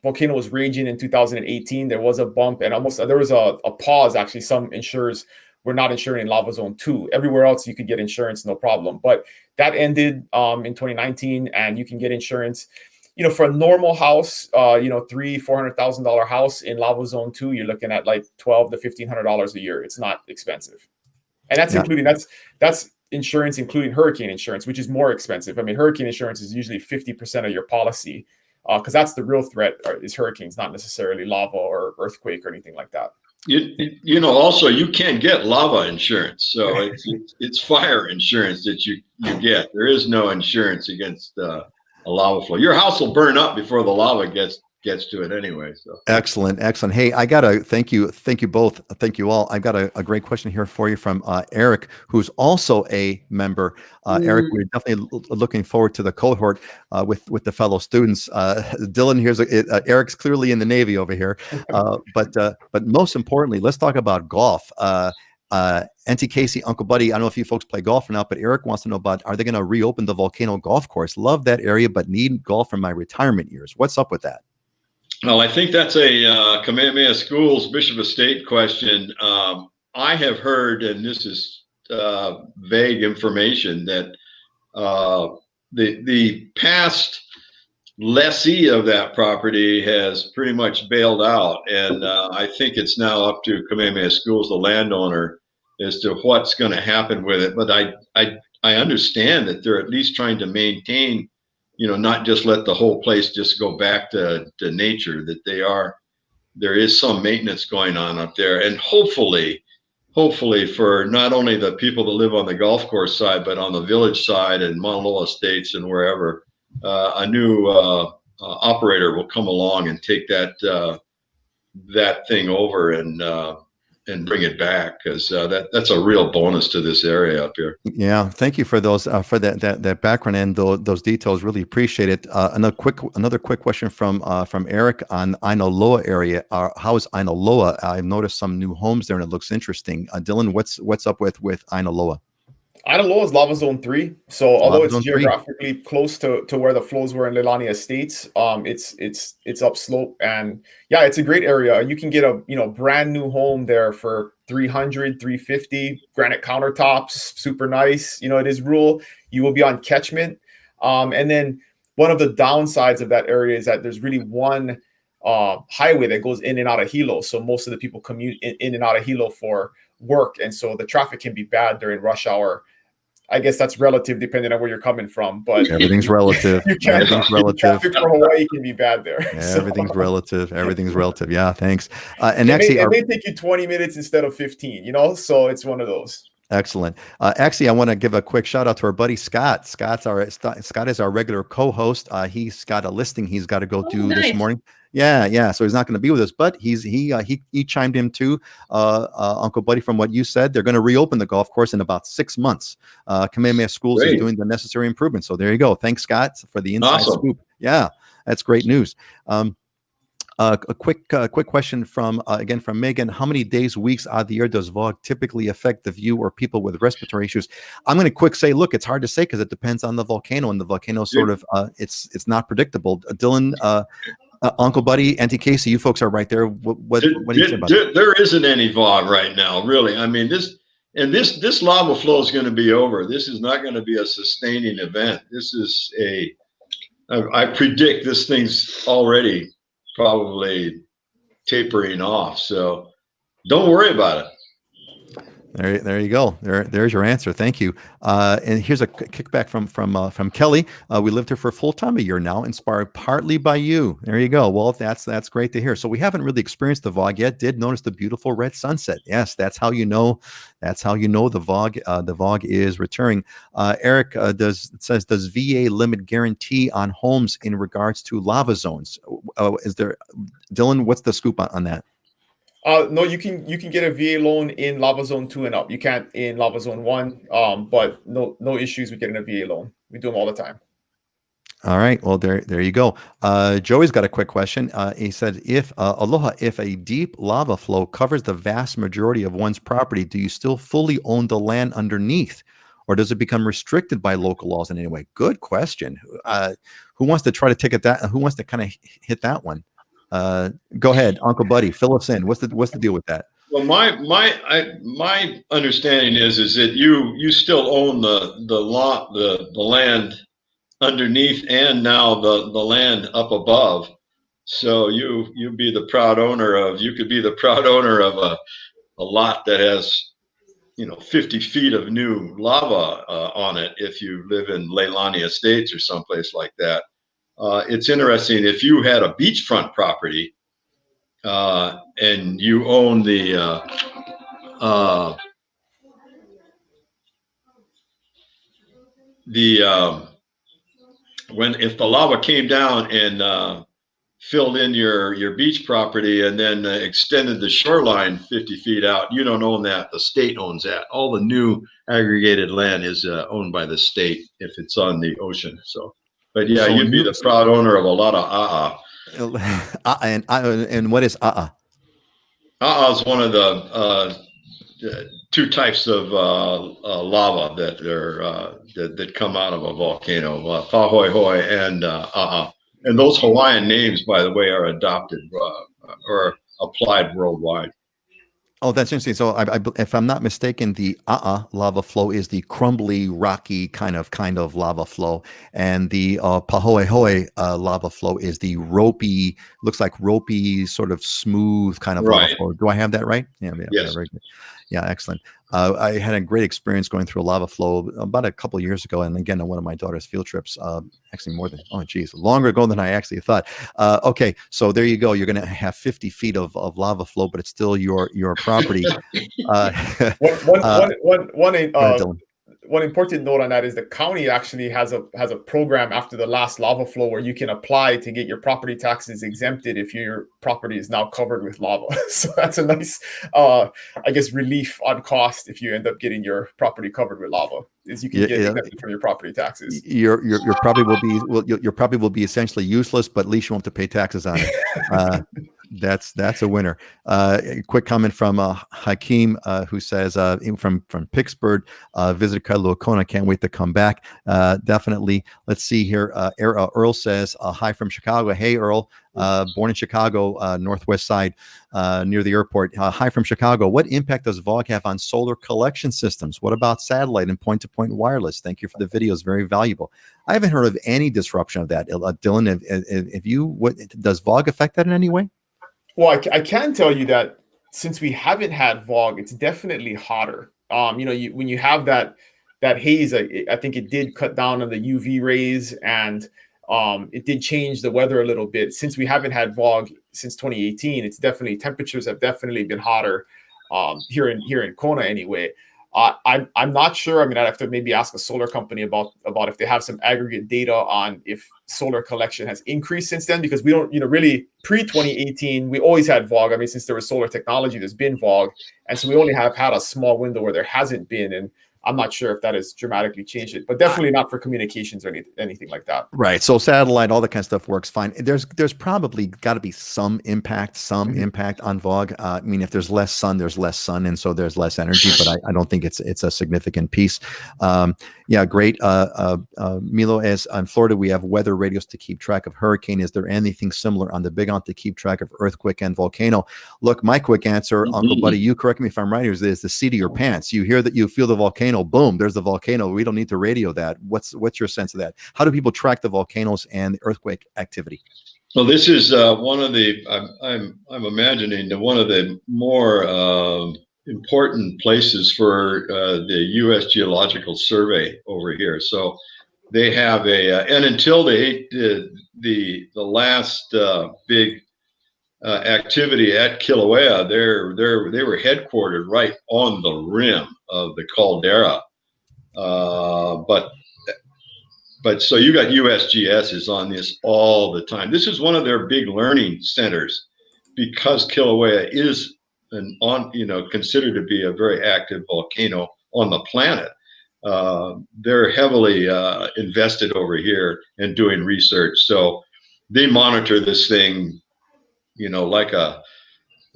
volcano was raging in 2018. There was a bump, and there was a pause. Actually, some insurers were not insuring in lava zone 2. Everywhere else, you could get insurance, no problem. But that ended in 2019, and you can get insurance. For a normal house, $300,000-$400,000 house in lava zone 2, you're looking at like $1,200 to $1,500 a year. It's not expensive, and that's including that's insurance including hurricane insurance, which is more expensive. I mean, hurricane insurance is usually 50% of your policy, because that's the real threat is hurricanes, not necessarily lava or earthquake or anything like that. Also you can't get lava insurance, so it's fire insurance that you get. There is no insurance against a lava flow. Your house will burn up before the lava gets to it anyway. So excellent. Hey, I gotta thank you both. Thank you all. I've got a great question here for you from Eric, who's also a member. Eric, we're definitely looking forward to the cohort with the fellow students. Dylan, Eric's clearly in the Navy over here, but most importantly, let's talk about golf. Aunty Casey, Uncle Buddy, I don't know if you folks play golf or not, but Eric wants to know about, are they going to reopen the Volcano golf course? Love that area, but need golf from my retirement years. What's up with that? Well, I think that's a Kamehameha Schools Bishop of State question. I have heard, and this is vague information, that the past lessee of that property has pretty much bailed out, and I think it's now up to Kamehameha Schools, the landowner, as to what's going to happen with it. But I understand that they're at least trying to maintain, not just let the whole place just go back to nature, that there is some maintenance going on up there. And hopefully for not only the people that live on the golf course side, but on the village side and Mauna Loa Estates and wherever, a new operator will come along and take that thing over and bring it back, because that's a real bonus to this area up here. Yeah, thank you for those for that background and those details. Really appreciate it. Another quick question from Eric on Aina Loa area. How is Aina Loa? I've noticed some new homes there, and it looks interesting. Dylan, what's up with Aina Loa? Aina Loa is lava zone 3. So although it's geographically close to where the flows were in Leilani Estates, it's upslope, and yeah, it's a great area. You can get a brand new home there for $300, $350, granite countertops, super nice. It is rural. You will be on catchment, and then one of the downsides of that area is that there's really one highway that goes in and out of Hilo. So most of the people commute in and out of Hilo for work, and so the traffic can be bad during rush hour. I guess that's relative depending on where you're coming from, but everything's relative. Everything's relative. Traffic for Hawaii can be bad there. Yeah, so. Everything's relative. Yeah, thanks. And actually, it may take you 20 minutes instead of 15. So it's one of those. Excellent. Actually, I want to give a quick shout out to our buddy Scott. Scott is our regular co-host. He's got a listing he's got to go do this morning. Yeah. So he's not going to be with us, but he chimed in too. Uncle Buddy, from what you said, they're going to reopen the golf course in about 6 months. Kamehameha Schools is doing the necessary improvements. So there you go. Thanks, Scott, for the inside scoop. Yeah, that's great news. A quick question from again from Megan. How many days, weeks out of the year does Vog typically affect the view or people with respiratory issues? I'm going to quick say, look, it's hard to say because it depends on the volcano, and the volcano sort of it's not predictable. Dylan, Uncle Buddy, Auntie Casey, you folks are right there. What do you say about that? There isn't any Vog right now, really. I mean, this lava flow is going to be over. This is not going to be a sustaining event. This is I predict this thing's already probably tapering off. So don't worry about it. There you go. There's your answer. Thank you. And here's a kickback from Kelly. We lived here for a full time a year now, inspired partly by you. There you go. Well, that's great to hear. So we haven't really experienced the Vog yet. Did notice the beautiful red sunset. Yes, that's how you know. That's how you know the Vog is returning. Eric does VA limit guarantee on homes in regards to lava zones? Is there, Dylan? What's the scoop on that? No, you can get a VA loan in lava zone 2 and up. You can't in lava zone 1. But no issues with getting a VA loan. We do them all the time. All right. Well, there you go. Joey's got a quick question. He said, Aloha, if a deep lava flow covers the vast majority of one's property, do you still fully own the land underneath? Or does it become restricted by local laws in any way? Good question. Who wants to try to take it that? Who wants to kind of hit that one? Go ahead, Uncle Buddy, fill us in. What's the deal with that? Well, my understanding is that you still own the land underneath and now the land up above. So you could be the proud owner of a lot that has 50 feet of new lava on it if you live in Leilani Estates or someplace like that. It's interesting if you had a beachfront property and you own if the lava came down and filled in your beach property and then extended the shoreline 50 feet out, you don't own that. The state owns that. All the new aggregated land is owned by the state if it's on the ocean. So. But yeah, you'd be the proud owner of a lot of and what is is one of the two types of lava that come out of a volcano, Pahoehoe and and those Hawaiian names, by the way, are adopted or applied worldwide. Oh, that's interesting. So, if I'm not mistaken, the lava flow is the crumbly, rocky kind of lava flow, and the Pahoehoe lava flow is the ropey, looks like ropey, sort of smooth kind of lava flow. Do I have that right? Yeah, yes. Yeah, very good. Yeah, excellent. I had a great experience going through a lava flow about a couple of years ago, and again on one of my daughter's field trips. Actually, longer ago than I actually thought. Okay, so there you go. You're going to have 50 feet of lava flow, but it's still your property. One important note on that is the county actually has a program after the last lava flow where you can apply to get your property taxes exempted if your property is now covered with lava. So that's a nice, relief on cost if you end up getting your property covered with lava. Is you can get exempted from your property taxes. Your property will be essentially useless, but at least you won't have to pay taxes on it. That's a winner. A quick comment from Hakeem, who says from Pittsburgh, visited Kailua, Kona, can't wait to come back. Definitely. Let's see here. Earl says hi from Chicago. Hey Earl, born in Chicago, northwest side, near the airport. Hi from Chicago. What impact does Vog have on solar collection systems? What about satellite and point-to-point wireless? Thank you for the videos, very valuable. I haven't heard of any disruption of that. Dylan, if you, does Vog affect that in any way? Well, I can tell you that since we haven't had Vog, it's definitely hotter. When you have that haze, I think it did cut down on the UV rays, and it did change the weather a little bit. Since we haven't had Vog since 2018, temperatures have definitely been hotter here in Kona anyway. I'm not sure. I mean, I'd have to maybe ask a solar company about if they have some aggregate data on if solar collection has increased since then, because we don't, really pre-2018, we always had Vog. I mean, since there was solar technology, there's been Vog. And so we only have had a small window where there hasn't been. And I'm not sure if that has dramatically changed it, but definitely not for communications or anything like that. Right. So satellite, all that kind of stuff works fine. There's probably got to be some impact on Vog. I mean, if there's less sun, there's less sun, and so there's less energy. But I don't think it's a significant piece. Yeah, great. Milo, as in Florida, we have weather radios to keep track of hurricane. Is there anything similar on the Big Island to keep track of earthquake and volcano? Look, my quick answer, Uncle Buddy, you correct me if I'm right, is the seat of your pants. You hear that, you feel the volcano, boom, there's the volcano. We don't need to radio that. What's your sense of that? How do people track the volcanoes and the earthquake activity? Well, this is one of the, I'm imagining that one of the more important places for the U.S. Geological Survey over here. So they have and until the last big activity at Kilauea, they were headquartered right on the rim of the caldera. But so you got USGS is on this all the time. This is one of their big learning centers because Kilauea is considered to be a very active volcano on the planet. They're heavily invested over here in doing research. So they monitor this thing, like a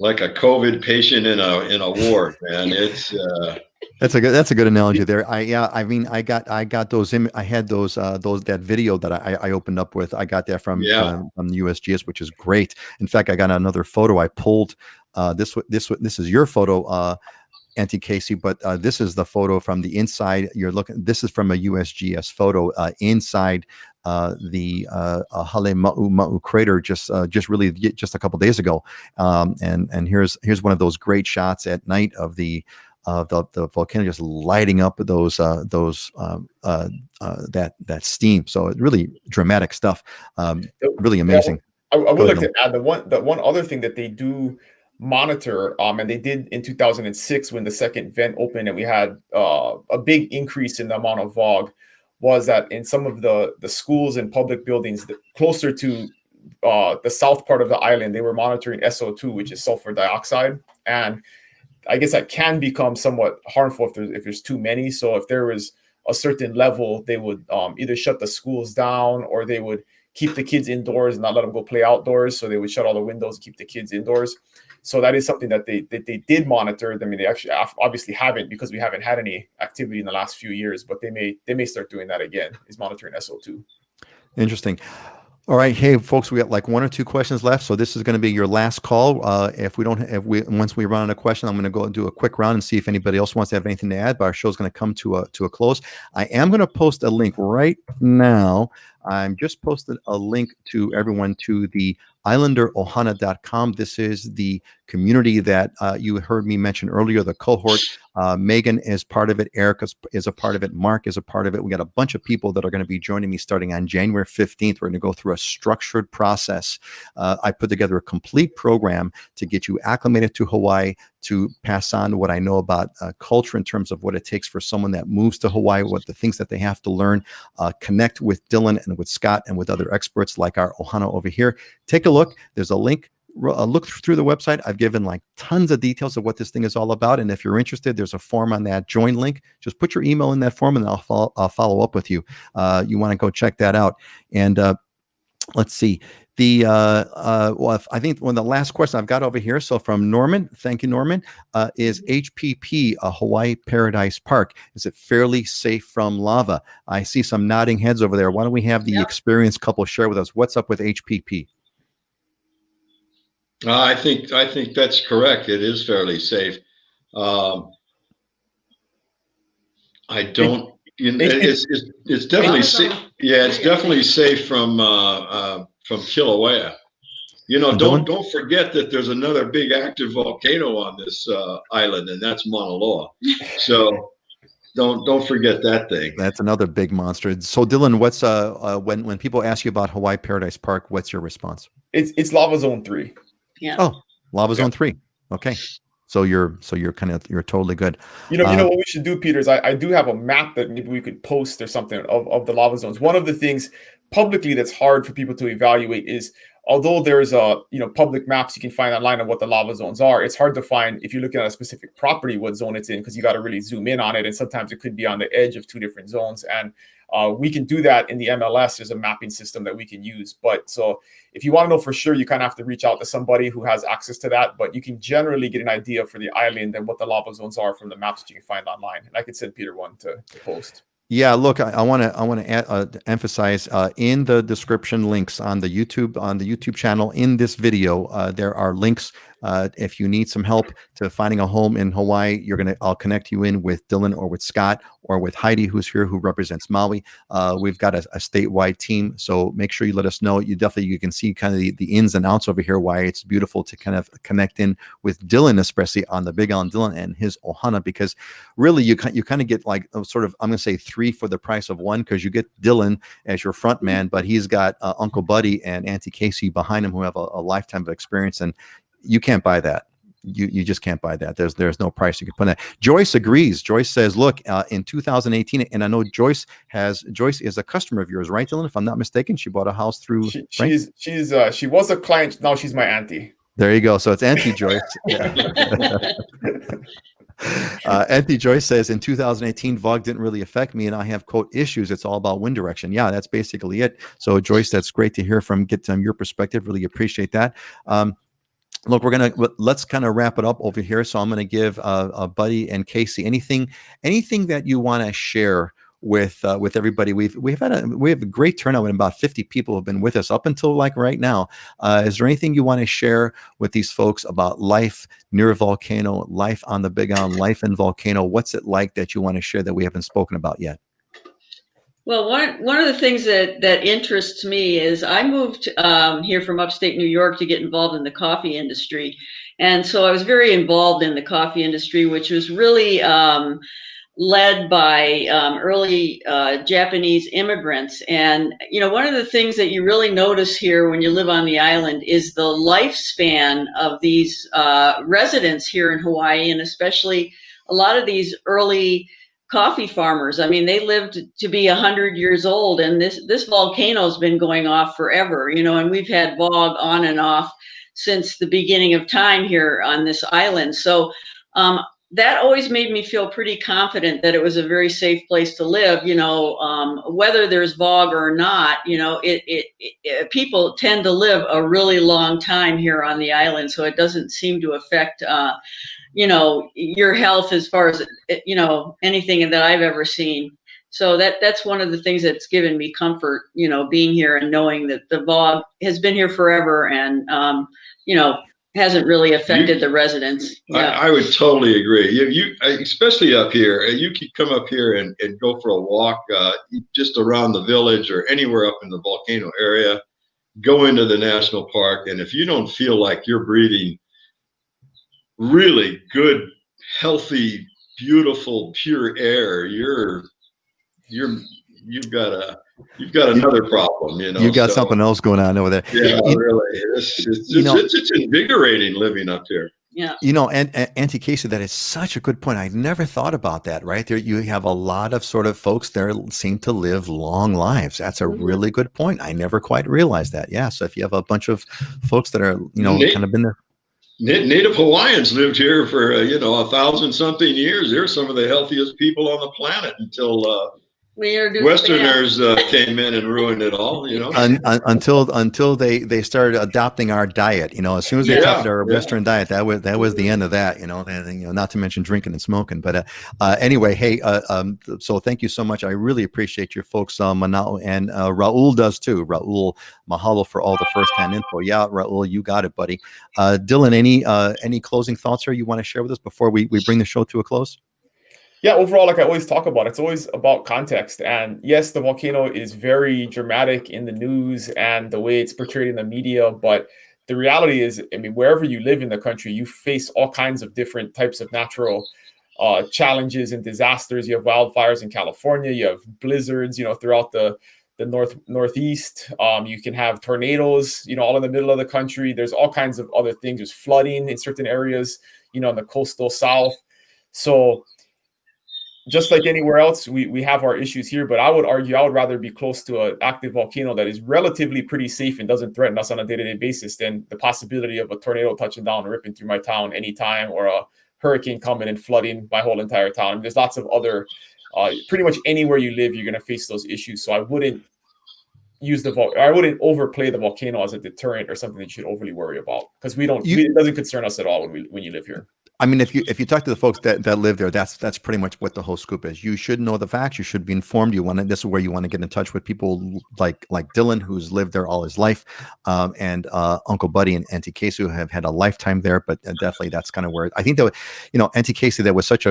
COVID patient in a ward, man. It's That's a good analogy there. I got those. I had those that video that I opened up with. I got that from the USGS, which is great. In fact, I got another photo I pulled. This is your photo, Aunty Casey, but this is the photo from the inside. You're looking. This is from a USGS photo inside the Hale Ma'u crater just a couple days ago. And here's one of those great shots at night of the volcano just lighting up that steam. So it's really dramatic stuff. Really amazing. I would like to add the one other thing that they do monitor, and they did in 2006 when the second vent opened and we had a big increase in the amount of Vog, was that in some of the schools and public buildings closer to the south part of the island, they were monitoring SO2, which is sulfur dioxide. And I guess that can become somewhat harmful if there's too many. So if there was a certain level, they would either shut the schools down or they would keep the kids indoors and not let them go play outdoors. So they would shut all the windows, keep the kids indoors. So that is something that they did monitor. I mean, they actually obviously haven't, because we haven't had any activity in the last few years, but they may start doing that again, is monitoring SO2. Interesting. All right, hey folks, we got like one or two questions left, so this is going to be your last call. Once we run out of question, I'm going to go and do a quick round and see if anybody else wants to have anything to add. But our show's going to come to a close. I am going to post a link right now. I'm just posted a link to everyone to the islanderohana.com. This is the community that you heard me mention earlier, the cohort. Megan is part of it. Eric is a part of it. Mark is a part of it. We got a bunch of people that are going to be joining me starting on January 15th. We're going to go through a structured process. I put together a complete program to get you acclimated to Hawaii, to pass on what I know about culture in terms of what it takes for someone that moves to Hawaii, what the things that they have to learn, connect with Dylan and with Scott and with other experts like our Ohana over here. Take a look. There's a link. Look through the website. I've given like tons of details of what this thing is all about. And if you're interested, there's a form on that join link. Just put your email in that form and I'll follow up with you. You want to go check that out. And let's see. I think one of the last questions I've got over here, so from Norman, thank you, Norman, is HPP a Hawaii Paradise Park? Is it fairly safe from lava? I see some nodding heads over there. Why don't we have the experienced couple share with us? What's up with HPP? I think that's correct. It is fairly safe. I don't. It's definitely safe. Yeah, it's definitely safe from Kilauea. Don't forget that there's another big active volcano on this island, and that's Mauna Loa. So don't forget that thing. That's another big monster. So Dylan, what's when people ask you about Hawaii Paradise Park, what's your response? It's lava zone 3. Yeah. Oh, lava zone 3. Okay. So you're you're totally good. You know what we should do, Peter, is I do have a map that maybe we could post or something of the lava zones. One of the things publicly that's hard for people to evaluate is, although there's public maps you can find online of what the lava zones are, it's hard to find if you're looking at a specific property what zone it's in, because you got to really zoom in on it, and sometimes it could be on the edge of two different zones. And we can do that in the MLS. There's a mapping system that we can use. But so if you want to know for sure, you kind of have to reach out to somebody who has access to that. But you can generally get an idea for the island and what the lava zones are from the maps that you can find online. And I could send Peter one to post. Yeah, look, I want to emphasize in the description links on the YouTube channel in this video, there are links. If you need some help to finding a home in Hawaii, I'll connect you in with Dylan or with Scott or with Heidi, who's here, who represents Maui. We've got a statewide team, so make sure you let us know. You can see kind of the ins and outs over here, why it's beautiful to kind of connect in with Dylan, especially on the Big Island, Dylan and his ohana, because really you kind of get like sort of, I'm going to say 3 for the price of 1, because you get Dylan as your front man, but he's got Uncle Buddy and Auntie Casey behind him, who have a lifetime of experience, and you can't buy that. You just can't buy that. There's no price you can put on that. Joyce agrees. Joyce says, look, in 2018, and I know Joyce is a customer of yours, right, Dylan? If I'm not mistaken, she bought a house through. She was a client. Now she's my auntie. There you go. So it's Auntie Joyce. Auntie Joyce says, in 2018, Vog didn't really affect me, and I have, quote, issues. It's all about wind direction. Yeah, that's basically it. So Joyce, that's great to hear get your perspective. Really appreciate that. Look, let's kind of wrap it up over here. So I'm going to give Buddy and Casey anything that you want to share with everybody. We have a great turnout, and about 50 people have been with us up until like right now. Is there anything you want to share with these folks about life near a volcano, life on the Big Island, life in volcano? What's it like that you want to share that we haven't spoken about yet? Well, one of the things that interests me is I moved here from upstate New York to get involved in the coffee industry. And so I was very involved in the coffee industry, which was really led by early Japanese immigrants. And, one of the things that you really notice here when you live on the island is the lifespan of these residents here in Hawaii, and especially a lot of these early coffee farmers. I mean, they lived to be 100 years old, and this volcano's been going off forever, and we've had Vog on and off since the beginning of time here on this island. So that always made me feel pretty confident that it was a very safe place to live. Whether there's Vog or not, people tend to live a really long time here on the island, so it doesn't seem to affect your health as far as, anything that I've ever seen. So that's one of the things that's given me comfort, being here and knowing that the Vog has been here forever and, hasn't really affected the residents. Yeah. I would totally agree. You especially up here, you could come up here and go for a walk just around the village or anywhere up in the volcano area, go into the national park. And if you don't feel like you're breathing really good, healthy, beautiful, pure air, you've got another problem. You've got something else going on over there. Yeah, really. It's invigorating living up here. Yeah. And Auntie Casey, that is such a good point. I never thought about that, right? There you have a lot of sort of folks there seem to live long lives. That's a really good point. I never quite realized that. Yeah. So if you have a bunch of folks that are, kind of been there. Native Hawaiians lived here for 1,000-something years. They're some of the healthiest people on the planet until Westerners came in and ruined it all. Until they started adopting our diet. As soon as they adopted our Western diet, that was the end of that. Not to mention drinking and smoking. But anyway, hey, so thank you so much. I really appreciate your folks, Manao, and Raul does too. Raul, mahalo for all the first-hand info. Yeah, Raul, you got it, buddy. Dylan, any closing thoughts here you want to share with us before we bring the show to a close? Yeah, overall, like I always talk about, it's always about context. And yes, the volcano is very dramatic in the news and the way it's portrayed in the media. But the reality is, wherever you live in the country, you face all kinds of different types of natural challenges and disasters. You have wildfires in California. You have blizzards, throughout the northeast. You can have tornadoes, all in the middle of the country. There's all kinds of other things. There's flooding in certain areas. in the coastal south. So just like anywhere else, we have our issues here, but I would argue I would rather be close to an active volcano that is relatively pretty safe and doesn't threaten us on a day-to-day basis than the possibility of a tornado touching down and ripping through my town anytime, or a hurricane coming and flooding my whole entire town. There's lots of other, pretty much anywhere you live, you're going to face those issues. So I wouldn't I wouldn't overplay the volcano as a deterrent or something that you should overly worry about, because it doesn't concern us at all when you live here. I mean, if you talk to the folks that live there, that's pretty much what the whole scoop is. You should know the facts. You should be informed. This is where you want to get in touch with people like Dylan, who's lived there all his life, and Uncle Buddy and Aunty Casey, who have had a lifetime there. But definitely, that's kind of where I think that Aunty Casey, that was such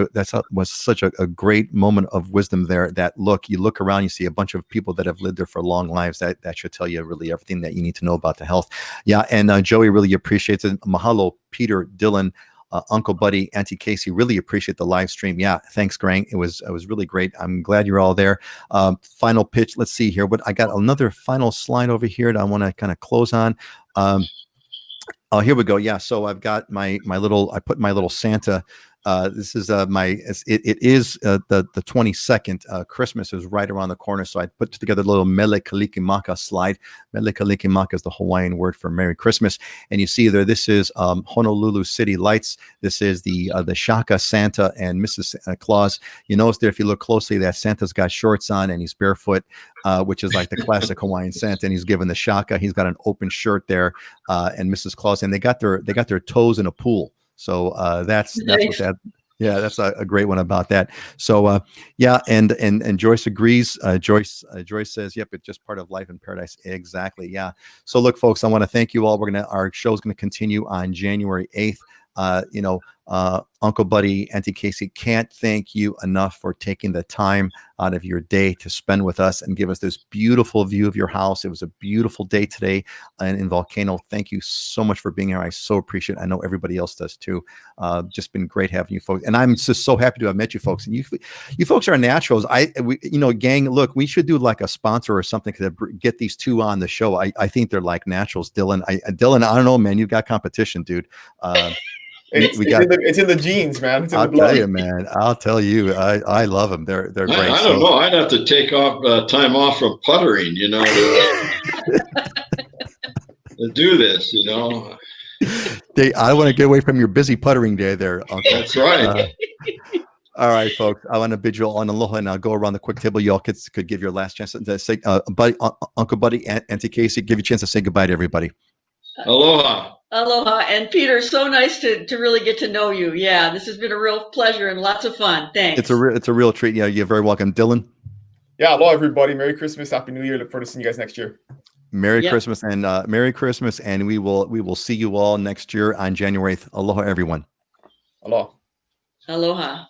a great moment of wisdom there. That you look around, you see a bunch of people that have lived there for long lives. That should tell you really everything that you need to know about the health. Yeah, and Joey really appreciates it. Mahalo, Peter, Dylan. Uncle Buddy, Aunty Casey, really appreciate the live stream. Yeah, thanks, Grang. It was really great. I'm glad you're all there. Final pitch. Let's see here. But I got another final slide over here that I want to kind of close on. Oh, here we go. Yeah. So I've got I put my little Santa. This is it is the 22nd. Christmas is right around the corner. So I put together a little Mele Kalikimaka slide. Mele Kalikimaka is the Hawaiian word for Merry Christmas. And you see there, this is Honolulu City Lights. This is the Shaka Santa and Mrs. Claus. You notice there, if you look closely, that Santa's got shorts on and he's barefoot, which is like the classic Hawaiian Santa. And he's given the Shaka. He's got an open shirt there, and Mrs. Claus. And they got their toes in a pool. So that's what that. Yeah, that's a great one about that. So yeah, and Joyce agrees. Joyce says, "Yep, it's just part of life in paradise." Exactly. Yeah. So look, folks, I want to thank you all. Our show is going to continue on January 8th. Uncle Buddy, Aunty Casey, can't thank you enough for taking the time out of your day to spend with us and give us this beautiful view of your house. It was a beautiful day today in Volcano. Thank you so much for being here. I so appreciate it. I know everybody else does too. Just been great having you folks. And I'm just so happy to have met you folks. And you folks are naturals. Gang, look, we should do like a sponsor or something to get these two on the show. I think they're like naturals. Dylan, I don't know, man, you've got competition, dude. It's in the genes, man. It's in I'll the blood. tell you, man. I'll tell you, I love them. They're great. I don't know. I'd have to take off time off from puttering, to do this. I want to get away from your busy puttering day there, Uncle. That's right. All right, folks. I want to bid you all on aloha, and I'll go around the quick table. You all could give your last chance to say, Uncle Buddy, Aunty Casey, give you a chance to say goodbye to everybody. Aloha. Aloha. And Peter, so nice to really get to know you. Yeah, this has been a real pleasure and lots of fun. Thanks. It's a real treat. Yeah, you're very welcome. Dylan? Yeah, aloha, everybody. Merry Christmas. Happy New Year. Look forward to seeing you guys next year. Merry Christmas, and we will see you all next year on January 8th. Aloha, everyone. Aloha. Aloha.